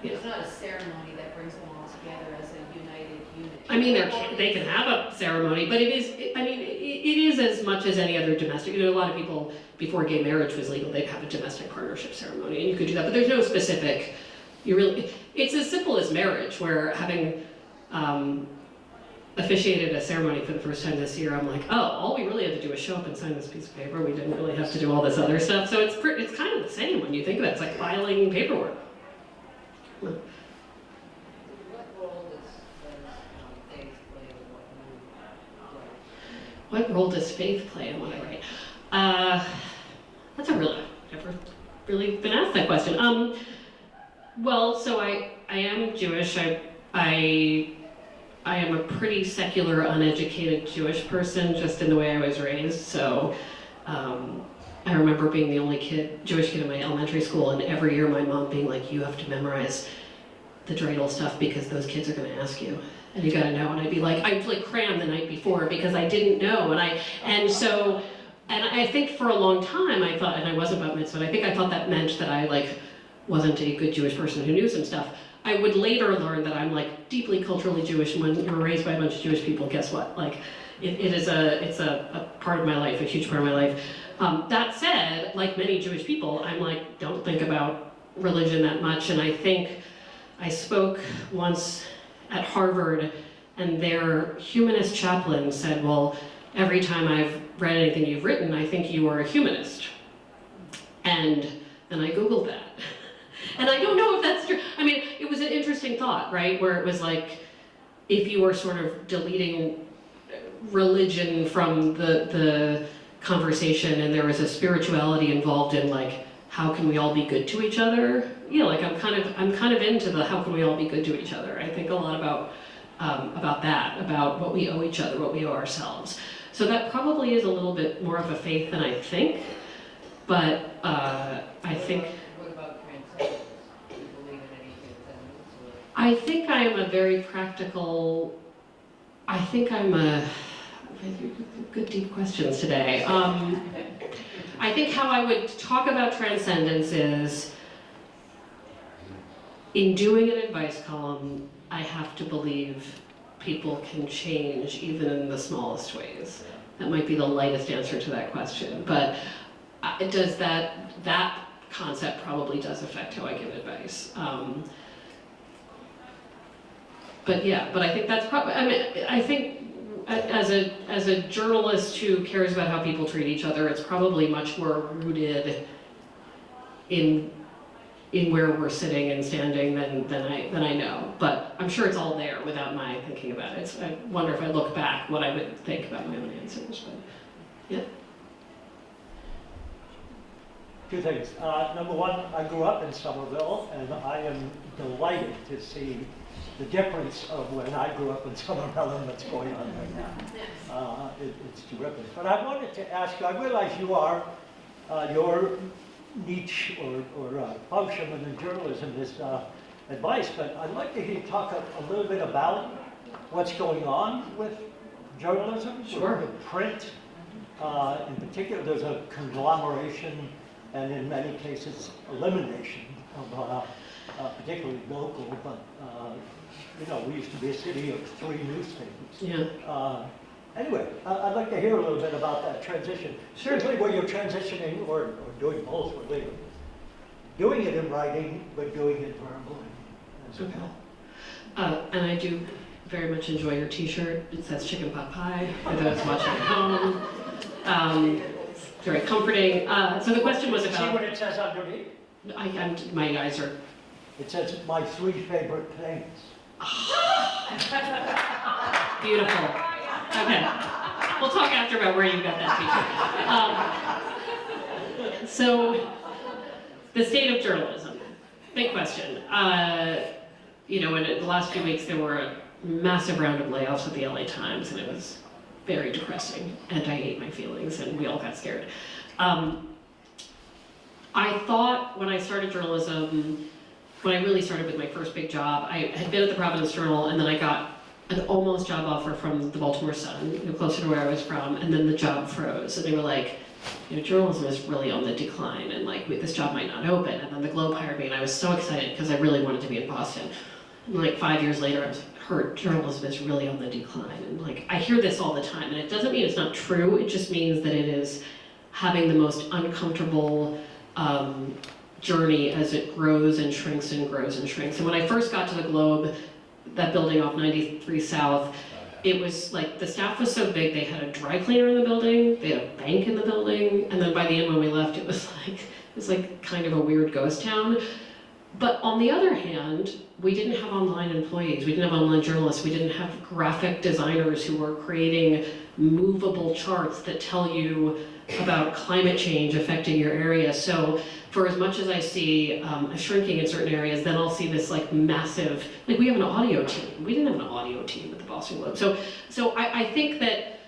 It's not a ceremony that brings them all together as a united unit. I mean, they can have a ceremony, but it is as much as any other domestic. You know, a lot of people, before gay marriage was legal, they'd have a domestic partnership ceremony, and you could do that, but there's no specific, it's as simple as marriage, where having officiated a ceremony for the first time this year, I'm like, oh, all we really had to do was show up and sign this piece of paper. We didn't really have to do all this other stuff. So it's kind of the same when you think of it. It's like filing paperwork. What role does faith play in what you write? What role does faith play in what I write? That's a really, really been asked that question. Well, so I am Jewish. I am a pretty secular, uneducated Jewish person, just in the way I was raised. So I remember being the only Jewish kid in my elementary school, and every year my mom being like, "You have to memorize the dreidel stuff because those kids are going to ask you, and you got to know." And I'd be like, I'd like cram the night before because I didn't know, and I think for a long time I thought, and I wasn't bat mitzvah, I think I thought that meant that I like wasn't a good Jewish person who knew some stuff. I would later learn that I'm like deeply culturally Jewish, and when you're raised by a bunch of Jewish people, guess what? Like, it's a part of my life, a huge part of my life. That said, like many Jewish people, I'm like, don't think about religion that much, and I think I spoke once at Harvard, and their humanist chaplain said, well, every time I've read anything you've written, I think you are a humanist. And then I Googled that. And I don't know if that's true. I mean, it was an interesting thought, right? Where it was like, if you were sort of deleting religion from the conversation and there was a spirituality involved in like, how can we all be good to each other? Yeah, like I'm kind of into the how can we all be good to each other. I think a lot about that, about what we owe each other, what we owe ourselves. So that probably is a little bit more of a faith than I think, but I think... What about transcendence? Do you believe in any transcendence? I think I am a very practical, I think I'm a, good deep questions today. I think how I would talk about transcendence is, in doing an advice column, I have to believe people can change even in the smallest ways. That might be the lightest answer to that question, but does that concept probably does affect how I give advice. But yeah, but I think that's probably, I mean, I think as a journalist who cares about how people treat each other, it's probably much more rooted in where we're sitting and standing than I know. But I'm sure it's all there without my thinking about it. I wonder if I look back what I would think about my own answers. But yeah. Two things. Number one, I grew up in Somerville, and I am delighted to see the difference of when I grew up in Somerville and what's going on right now. It's terrific. But I wanted to ask you, I realize you are, your niche or function within journalism is advice, but I'd like to hear you talk a little bit about what's going on with journalism, Sure. with print. In particular, there's a conglomeration and in many cases elimination of particularly local, but you know, we used to be a city of 3 newspapers. Yeah. Anyway, I'd like to hear a little bit about that transition. Sure. Particularly where you're transitioning or doing both, really. Doing it in writing, but doing it verbally as well. And I do very much enjoy your t-shirt. It says chicken pot pie for those watching at home. It's very comforting. So the question was See about... what it says underneath? My eyes are... It says, my 3 favorite things. Beautiful. Okay. We'll talk after about where you got that t-shirt. So, the state of journalism. Big question. You know, in the last few weeks there were a massive round of layoffs at the LA Times, and it was very depressing, and I ate my feelings, and we all got scared. I thought when I started journalism, when I really started with my first big job, I had been at the Providence Journal, and then I got an almost job offer from the Baltimore Sun, you know, closer to where I was from, and then the job froze, and they were like, you know, journalism is really on the decline, and like, this job might not open, and then the Globe hired me, and I was so excited because I really wanted to be in Boston. And like 5 years later, I was heard journalism is really on the decline, and like, I hear this all the time, and it doesn't mean it's not true, it just means that it is having the most uncomfortable journey as it grows and shrinks and grows and shrinks. And when I first got to the Globe, that building off 93 South, it was like, the staff was so big, they had a dry cleaner in the building, they had a bank in the building, and then by the end when we left, it was like kind of a weird ghost town. But on the other hand, we didn't have online employees, we didn't have online journalists, we didn't have graphic designers who were creating movable charts that tell you about climate change affecting your area. So for as much as I see a shrinking in certain areas, then I'll see this like massive, like we have an audio team. We didn't have an audio team at the Boston Globe. So I think that,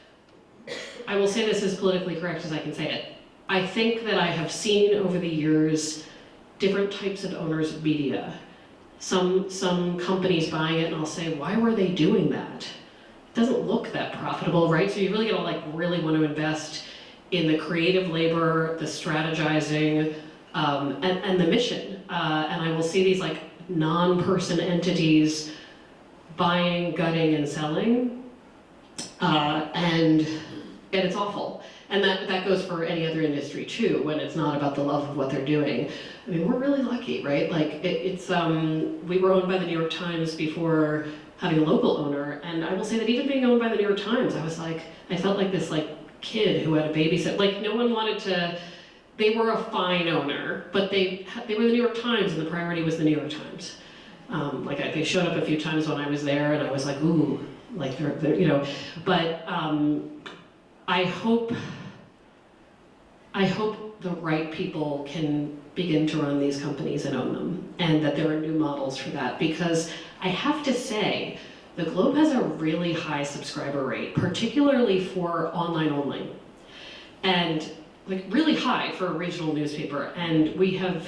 I will say this as politically correct as I can say it. I think that I have seen over the years different types of owners of media. Some companies buying it and I'll say, why were they doing that? It doesn't look that profitable, right? So you really gotta like really want to invest in the creative labor, the strategizing, and the mission. And I will see these like non-person entities buying, gutting, and selling. And it's awful. And that goes for any other industry too, when it's not about the love of what they're doing. I mean, we're really lucky, right? Like we were owned by the New York Times before having a local owner. And I will say that even being owned by the New York Times, I felt like this like kid who had a babysit. Like no one wanted to, they were a fine owner, but they were the New York Times and the priority was the New York Times. They showed up a few times when I was there and I was like, ooh, like they're you know, but I hope the right people can begin to run these companies and own them, and that there are new models for that, because I have to say, the Globe has a really high subscriber rate, particularly for online only, and like really high for a regional newspaper, and we have,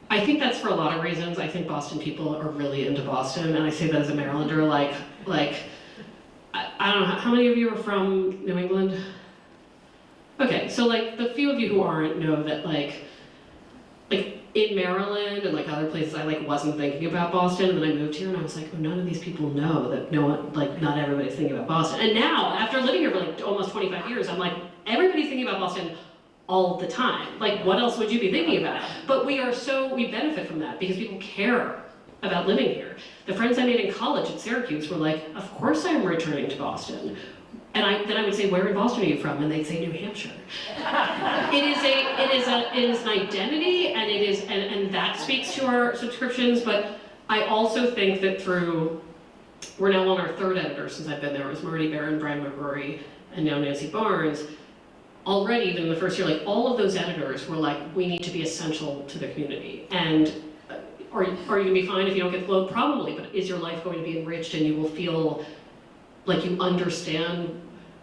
I think that's for a lot of reasons. I think Boston people are really into Boston, and I say that as a Marylander, I don't know, how many of you are from New England? Okay, so like the few of you who aren't know that like in Maryland and like other places I like wasn't thinking about Boston, and then I moved here and I was like, oh, none of these people know that not everybody's thinking about Boston. And now, after living here for like almost 25 years, I'm like, everybody's thinking about Boston all the time. Like, what else would you be thinking about? But we benefit from that because people care about living here. The friends I made in college at Syracuse were like, of course I'm returning to Boston. And then I would say, where in Boston are you from? And they'd say New Hampshire. It is an identity, and that speaks to our subscriptions, but I also think that we're now on our third editor since I've been there. It was Marty Barron, Brian McGrory, and now Nancy Barnes. Already, even in the first year, like all of those editors were like, we need to be essential to the community. And are you gonna be fine if you don't get the Globe? Probably, but is your life going to be enriched and you will feel like you understand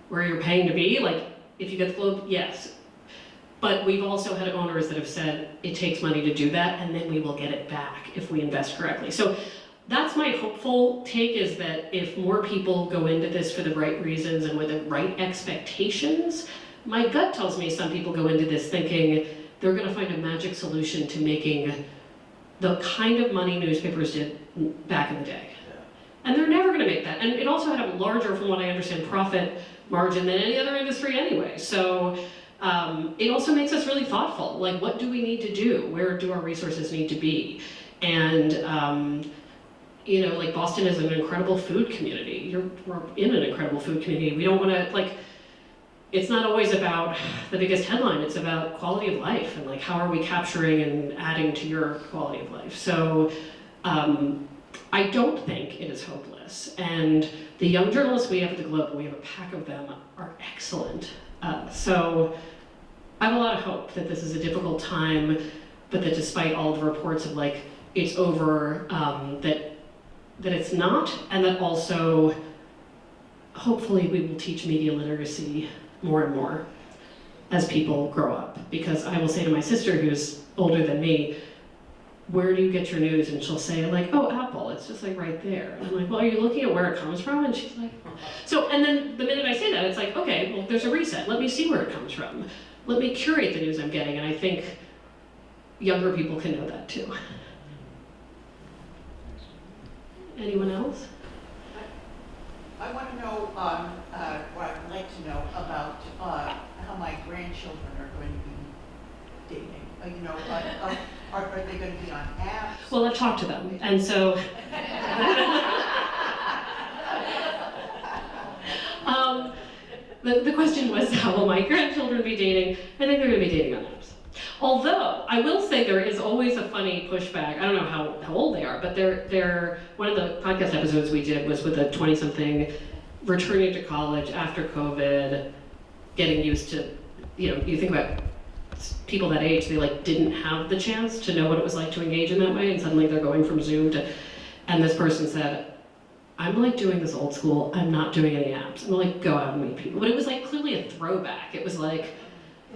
where you're paying to be? Like, if you get the Globe, yes. But we've also had owners that have said, it takes money to do that, and then we will get it back if we invest correctly. So that's my hopeful take, is that if more people go into this for the right reasons and with the right expectations, my gut tells me some people go into this thinking they're gonna find a magic solution to making the kind of money newspapers did back in the day. And they're never gonna make that. And it also had a larger, from what I understand, profit margin than any other industry anyway. So it also makes us really thoughtful. Like, what do we need to do? Where do our resources need to be? And like Boston is an incredible food community. We're in an incredible food community. We don't wanna, it's not always about the biggest headline, it's about quality of life and like how are we capturing and adding to your quality of life. So I don't think it is hopeless. And the young journalists we have at the Globe, we have a pack of them, are excellent. So I have a lot of hope that this is a difficult time, but that despite all the reports of like, it's over, that it's not, and that also, hopefully we will teach media literacy more and more as people grow up. Because I will say to my sister, who's older than me, where do you get your news? And she'll say like, oh, Apple, it's just like right there. And I'm like, well, are you looking at where it comes from? And she's like, so, and then the minute I say that, it's like, okay, well, there's a reset. Let me see where it comes from. Let me curate the news I'm getting. And I think younger people can know that too. Anyone else? I want to know, or I'd like to know about how my grandchildren are going to be dating. Are they going to be on apps? Well, I've talked to them, and so the question was, how will my grandchildren be dating? I think they're going to be dating on apps. Although, I will say there is always a funny pushback. I don't know how old they are, but they're one of the podcast episodes we did was with a 20-something returning to college after COVID, getting used to, you think about people that age, they like didn't have the chance to know what it was like to engage in that way, and suddenly they're going from Zoom to, and this person said, I'm like doing this old school, I'm not doing any apps. I'm like, go out and meet people. But it was like clearly a throwback. It was like,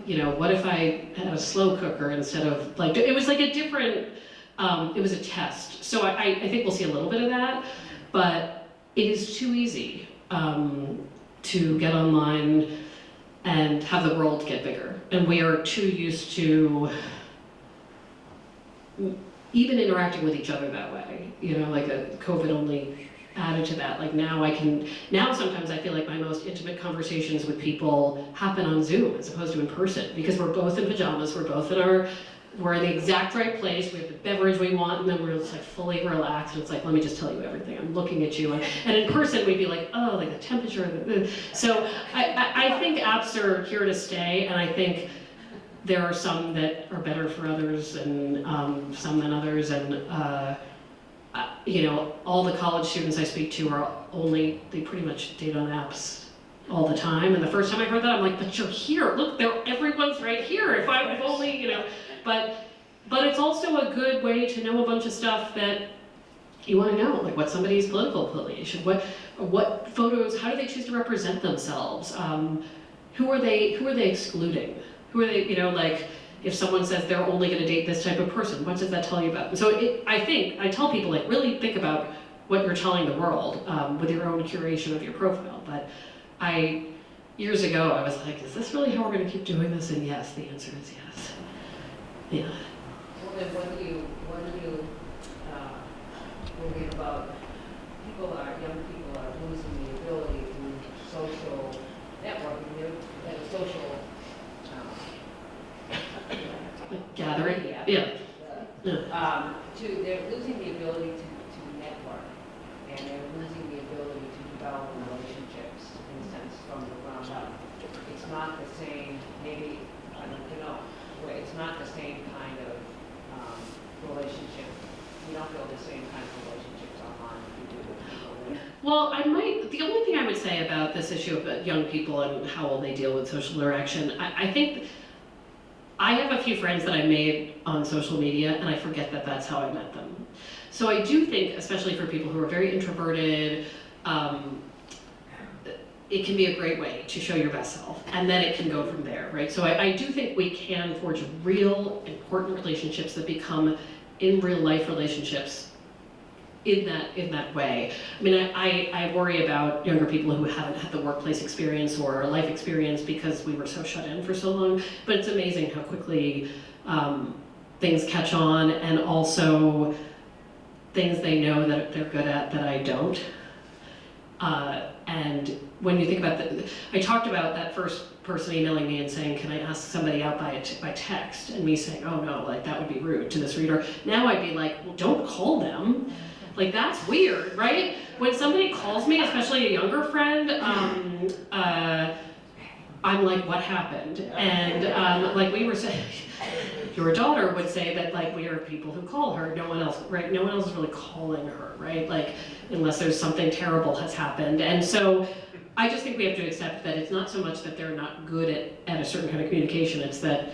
what if I had a slow cooker instead of like, it was like a different, it was a test. So I think we'll see a little bit of that, but it is too easy to get online and have the world get bigger. And we are too used to even interacting with each other that way. Like a COVID only added to that. Like now sometimes I feel like my most intimate conversations with people happen on Zoom as opposed to in person, because we're both in pajamas, we're in the exact right place, we have the beverage we want, and then we're just like fully relaxed, and it's like, let me just tell you everything, I'm looking at you. And in person we'd be like, oh, like the temperature. So I think apps are here to stay, and I think there are some that are better for others and some than others, and all the college students I speak to they pretty much date on apps all the time. And the first time I heard that, I'm like, but you're here. Look, everyone's right here. If only, But it's also a good way to know a bunch of stuff that you want to know, like what somebody's political affiliation, what photos, how do they choose to represent themselves? Who are they excluding? Who are they, like, if someone says they're only going to date this type of person, what does that tell you about them? So I tell people, like, really think about what you're telling the world with your own curation of your profile. But years ago, I was like, is this really how we're going to keep doing this? And yes, the answer is yes. Yeah. Well, then what do you worry about? Young people are losing the ability to social networking, social Gathering? Yeah. Yeah. They're losing the ability to network, and they're losing the ability to develop relationships, in a sense, from the ground up. It's not the same, maybe, I don't know, where it's not the same kind of relationship. You don't build the same kind of relationships online as you do with people. Well, the only thing I would say about this issue of young people and how will they deal with social interaction, I think I have a few friends that I made on social media, and I forget that that's how I met them. So I do think, especially for people who are very introverted, it can be a great way to show your best self, and then it can go from there, right? So I do think we can forge real important relationships that become in real life relationships in that way. I mean, I worry about younger people who haven't had the workplace experience or life experience because we were so shut in for so long, but it's amazing how quickly things catch on, and also things they know that they're good at that I don't. And when you think about I talked about that first person emailing me and saying, can I ask somebody out by text? And me saying, oh no, like that would be rude to this reader. Now I'd be like, well, don't call them. Like that's weird, right? When somebody calls me, especially a younger friend, I'm like, what happened? And like we were saying, your daughter would say that like we are people who call her, no one else, right? No one else is really calling her, right? Like unless there's something terrible has happened. And so I just think we have to accept that it's not so much that they're not good at a certain kind of communication, it's that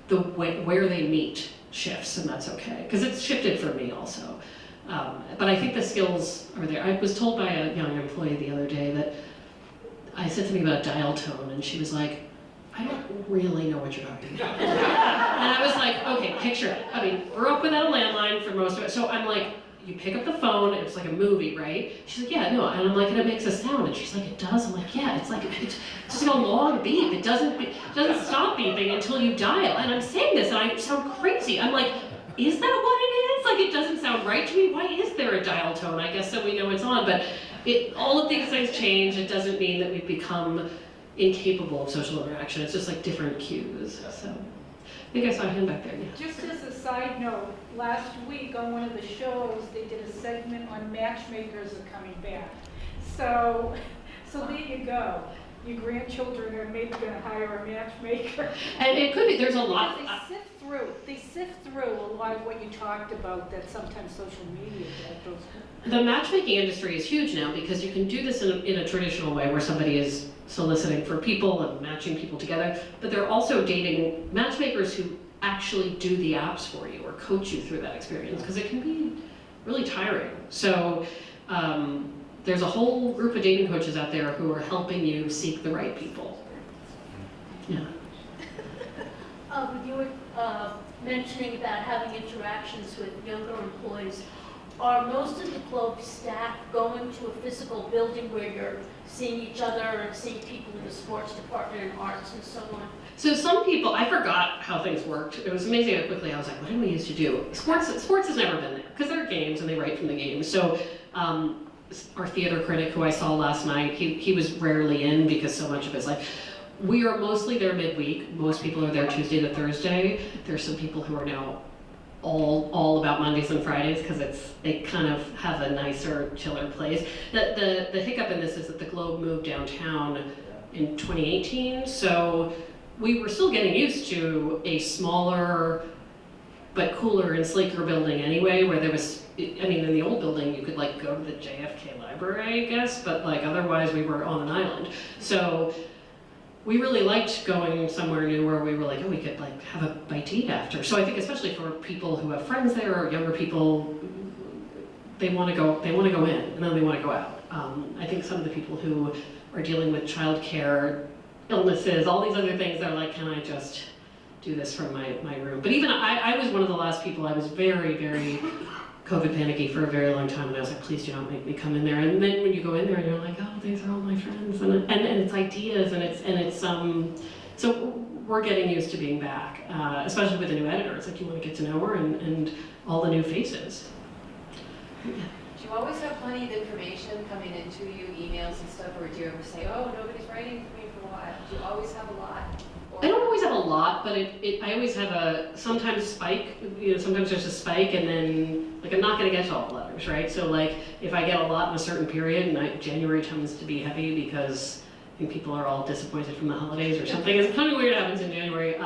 the way where they meet shifts, and that's okay. Because it's shifted for me also. But I think the skills are there. I was told by a young employee the other day that I said something about dial tone, and she was like, I don't really know what you're talking about. And I was like, okay, picture it. I mean, we're up without a landline for most of it. So I'm like, you pick up the phone, it's like a movie, right? She's like, yeah, no. And I'm like, and it makes a sound. And she's like, it does? I'm like, yeah, it's just like a long beep. It doesn't stop beeping until you dial. And I'm saying this, and I sound crazy. I'm like, is that what it is? Like, it doesn't sound right to me. Why is there a dial tone? I guess so we know it's on. But all of these things change. It doesn't mean that we've become incapable of social interaction. It's just like different cues. So I think I saw a hand back there. Yeah. Just as a side note, last week on one of the shows, they did a segment on matchmakers are coming back. So there you go. Your grandchildren are maybe going to hire a matchmaker. And it could be, there's a lot. Because they sift sift through a lot of what you talked about that sometimes social media does. The matchmaking industry is huge now because you can do this in a traditional way where somebody is soliciting for people and matching people together, but there are also dating matchmakers who actually do the apps for you or coach you through that experience because it can be really tiring. So there's a whole group of dating coaches out there who are helping you seek the right people. Yeah. You were mentioning about having interactions with younger employees. Are most of the club staff going to a physical building where you're seeing each other and seeing people in the sports department and arts and so on? So some people, I forgot how things worked. It was amazing how quickly I was like, what did we used to do? Sports has never been there because there are games and they write from the games. So our theater critic who I saw last night, he was rarely in because so much of his life. We are mostly there midweek. Most people are there Tuesday to Thursday. There's some people who are now all about Mondays and Fridays because they kind of have a nicer, chiller place. The hiccup in this is that the Globe moved downtown in 2018, so we were still getting used to a smaller but cooler and sleeker building anyway, where there was, I mean, in the old building you could like go to the JFK library, I guess, but like otherwise we were on an island. So we really liked going somewhere new where we were like, oh, we could like have a bite to eat after. So I think especially for people who have friends there or younger people, they want to go in and then they want to go out. I think some of the people who are dealing with childcare, illnesses, all these other things, they're like, can I just do this from my room? But even I was one of the last people. I was very, very COVID panicky for a very long time, and I was like, please do not make me come in there. And then when you go in there and you're like, oh, these are all my friends, and it's ideas, and it's so we're getting used to being back, especially with the new editor. It's like you want to get to know her and all the new faces. Do you always have plenty of information coming into you, emails and stuff, or do you ever say, oh, nobody's writing for me for a while? Do you always have a lot? I don't always have a lot, but I always have a sometimes spike. You know, sometimes there's a spike, and then like I'm not going to get to all the letters, right? So like if I get a lot in a certain period, and January tends to be heavy because I think people are all disappointed from the holidays or something. It's something weird happens in January.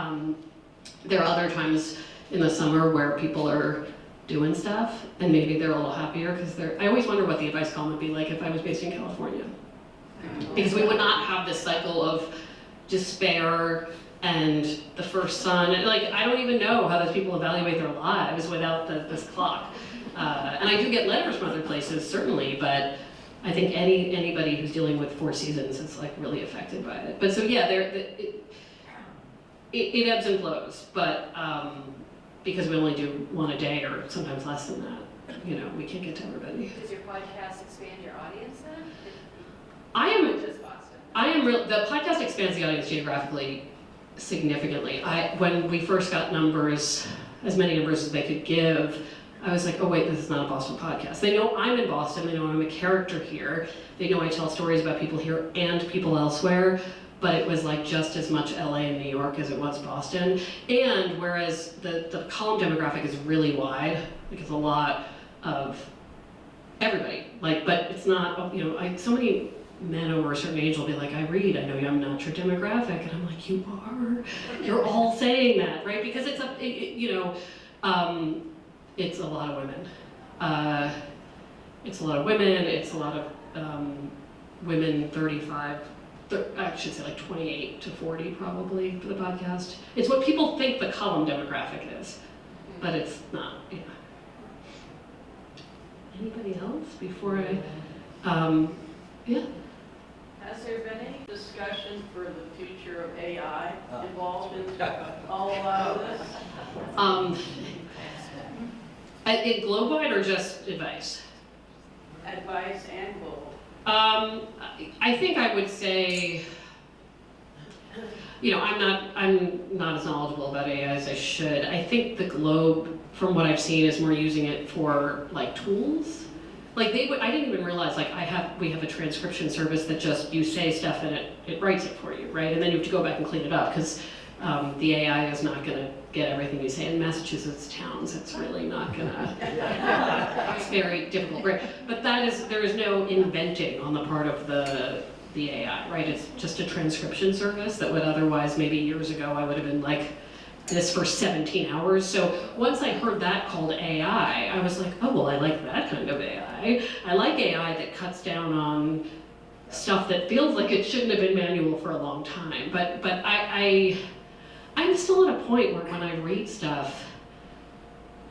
There are other times in the summer where people are doing stuff, and maybe they're a little happier because I always wonder what the advice column would be like if I was based in California, because we would not have this cycle of despair and the first son. Like, I don't even know how those people evaluate their lives without this clock. And I do get letters from other places, certainly, but I think anybody who's dealing with Four Seasons is like really affected by it. But so yeah, it ebbs and flows, but because we only do one a day or sometimes less than that, you know, we can't get to everybody. Does your podcast expand your audience then? The podcast expands the audience geographically significantly. When we first got numbers, as many numbers as they could give, I was like, oh wait, this is not a Boston podcast. They know I'm in Boston, they know I'm a character here, they know I tell stories about people here and people elsewhere, but it was like just as much LA and New York as it was Boston. And whereas the column demographic is really wide, like it's a lot of everybody, like, but it's not, you know, so many men over a certain age will be like, I read, I know I'm not your demographic, and I'm like, you are. You're all saying that, right? Because it's it's a lot of women. It's a lot of women, it's a lot of women 35, I should say like 28 to 40 probably for the podcast. It's what people think the column demographic is, but it's not, yeah. Anybody else before yeah? Has there been any discussion for the future of AI involved in all of this? In Globe-wide or just advice? Advice and global. I think I would say, you know, I'm not as knowledgeable about AI as I should. I think the Globe, from what I've seen, is more using it for like tools. Like I didn't even realize like we have a transcription service that just you say stuff and it writes it for you, right? And then you have to go back and clean it up because the AI is not going to get everything you say. In Massachusetts towns, it's really not going to. It's very difficult, right? But there is no inventing on the part of the AI, right? It's just a transcription service that would otherwise maybe years ago I would have been like, this for 17 hours. So once I heard that called AI, I was like, oh, well, I like that kind of AI. I like AI that cuts down on stuff that feels like it shouldn't have been manual for a long time. But I'm still at a point where when I read stuff,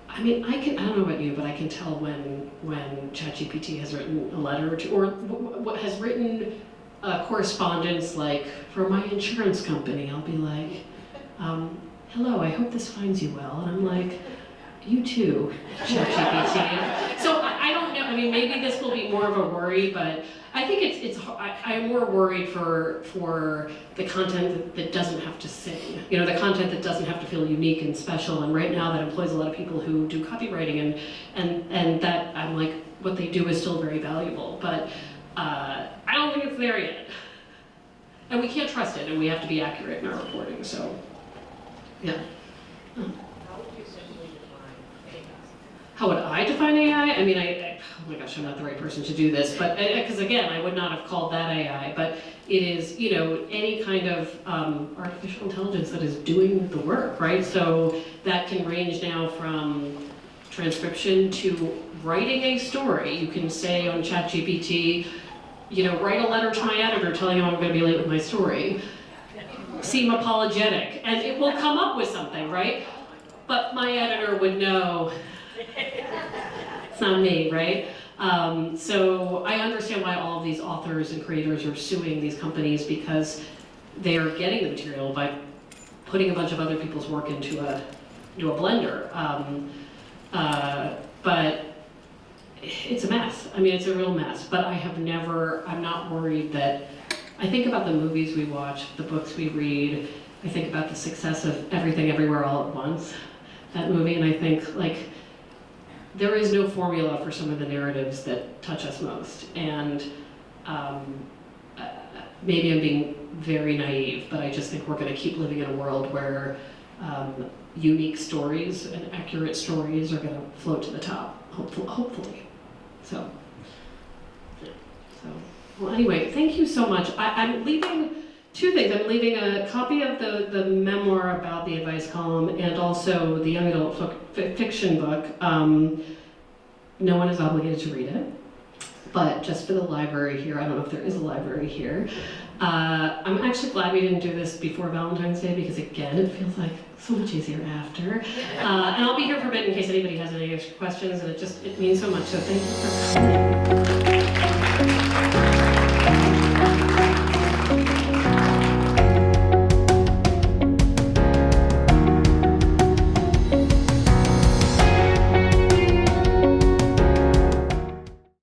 I mean, I don't know about you, but I can tell when ChatGPT has written a letter to, or what has written correspondence, like for my insurance company, I'll be like, hello, I hope this finds you well. And I'm like, you too, ChatGPT. So I don't know, I mean, maybe this will be more of a worry, but I think I'm more worried for the content that doesn't have to sing. You know, the content that doesn't have to feel unique and special. And right now that employs a lot of people who do copywriting and that I'm like, what they do is still very valuable. But I don't think it's there yet. And we can't trust it, and we have to be accurate in our reporting, so, yeah. How would you simply define AI? How would I define AI? I mean, oh my gosh, I'm not the right person to do this, but, because again, I would not have called that AI, but it is, you know, any kind of artificial intelligence that is doing the work, right? So that can range now from transcription to writing a story. You can say on ChatGPT, you know, write a letter to my editor telling him I'm going to be late with my story. Seem apologetic, and it will come up with something, right? But my editor would know it's not me, right? So I understand why all of these authors and creators are suing these companies, because they are getting the material by putting a bunch of other people's work into a blender. But it's a mess. I mean, it's a real mess. But I'm not worried that, I think about the movies we watch, the books we read, I think about the success of Everything Everywhere All at Once, that movie, and I think, like, there is no formula for some of the narratives that touch us most. And maybe I'm being very naive, but I just think we're going to keep living in a world where unique stories and accurate stories are going to float to the top, hopefully. So, well, anyway, thank you so much. I'm leaving two things. I'm leaving a copy of the memoir about the advice column and also the young adult fiction book. No one is obligated to read it, but just for the library here, I don't know if there is a library here. I'm actually glad we didn't do this before Valentine's Day, because again, it feels like so much easier after. And I'll be here for a bit in case anybody has any extra questions, and it means so much, so thank you for coming.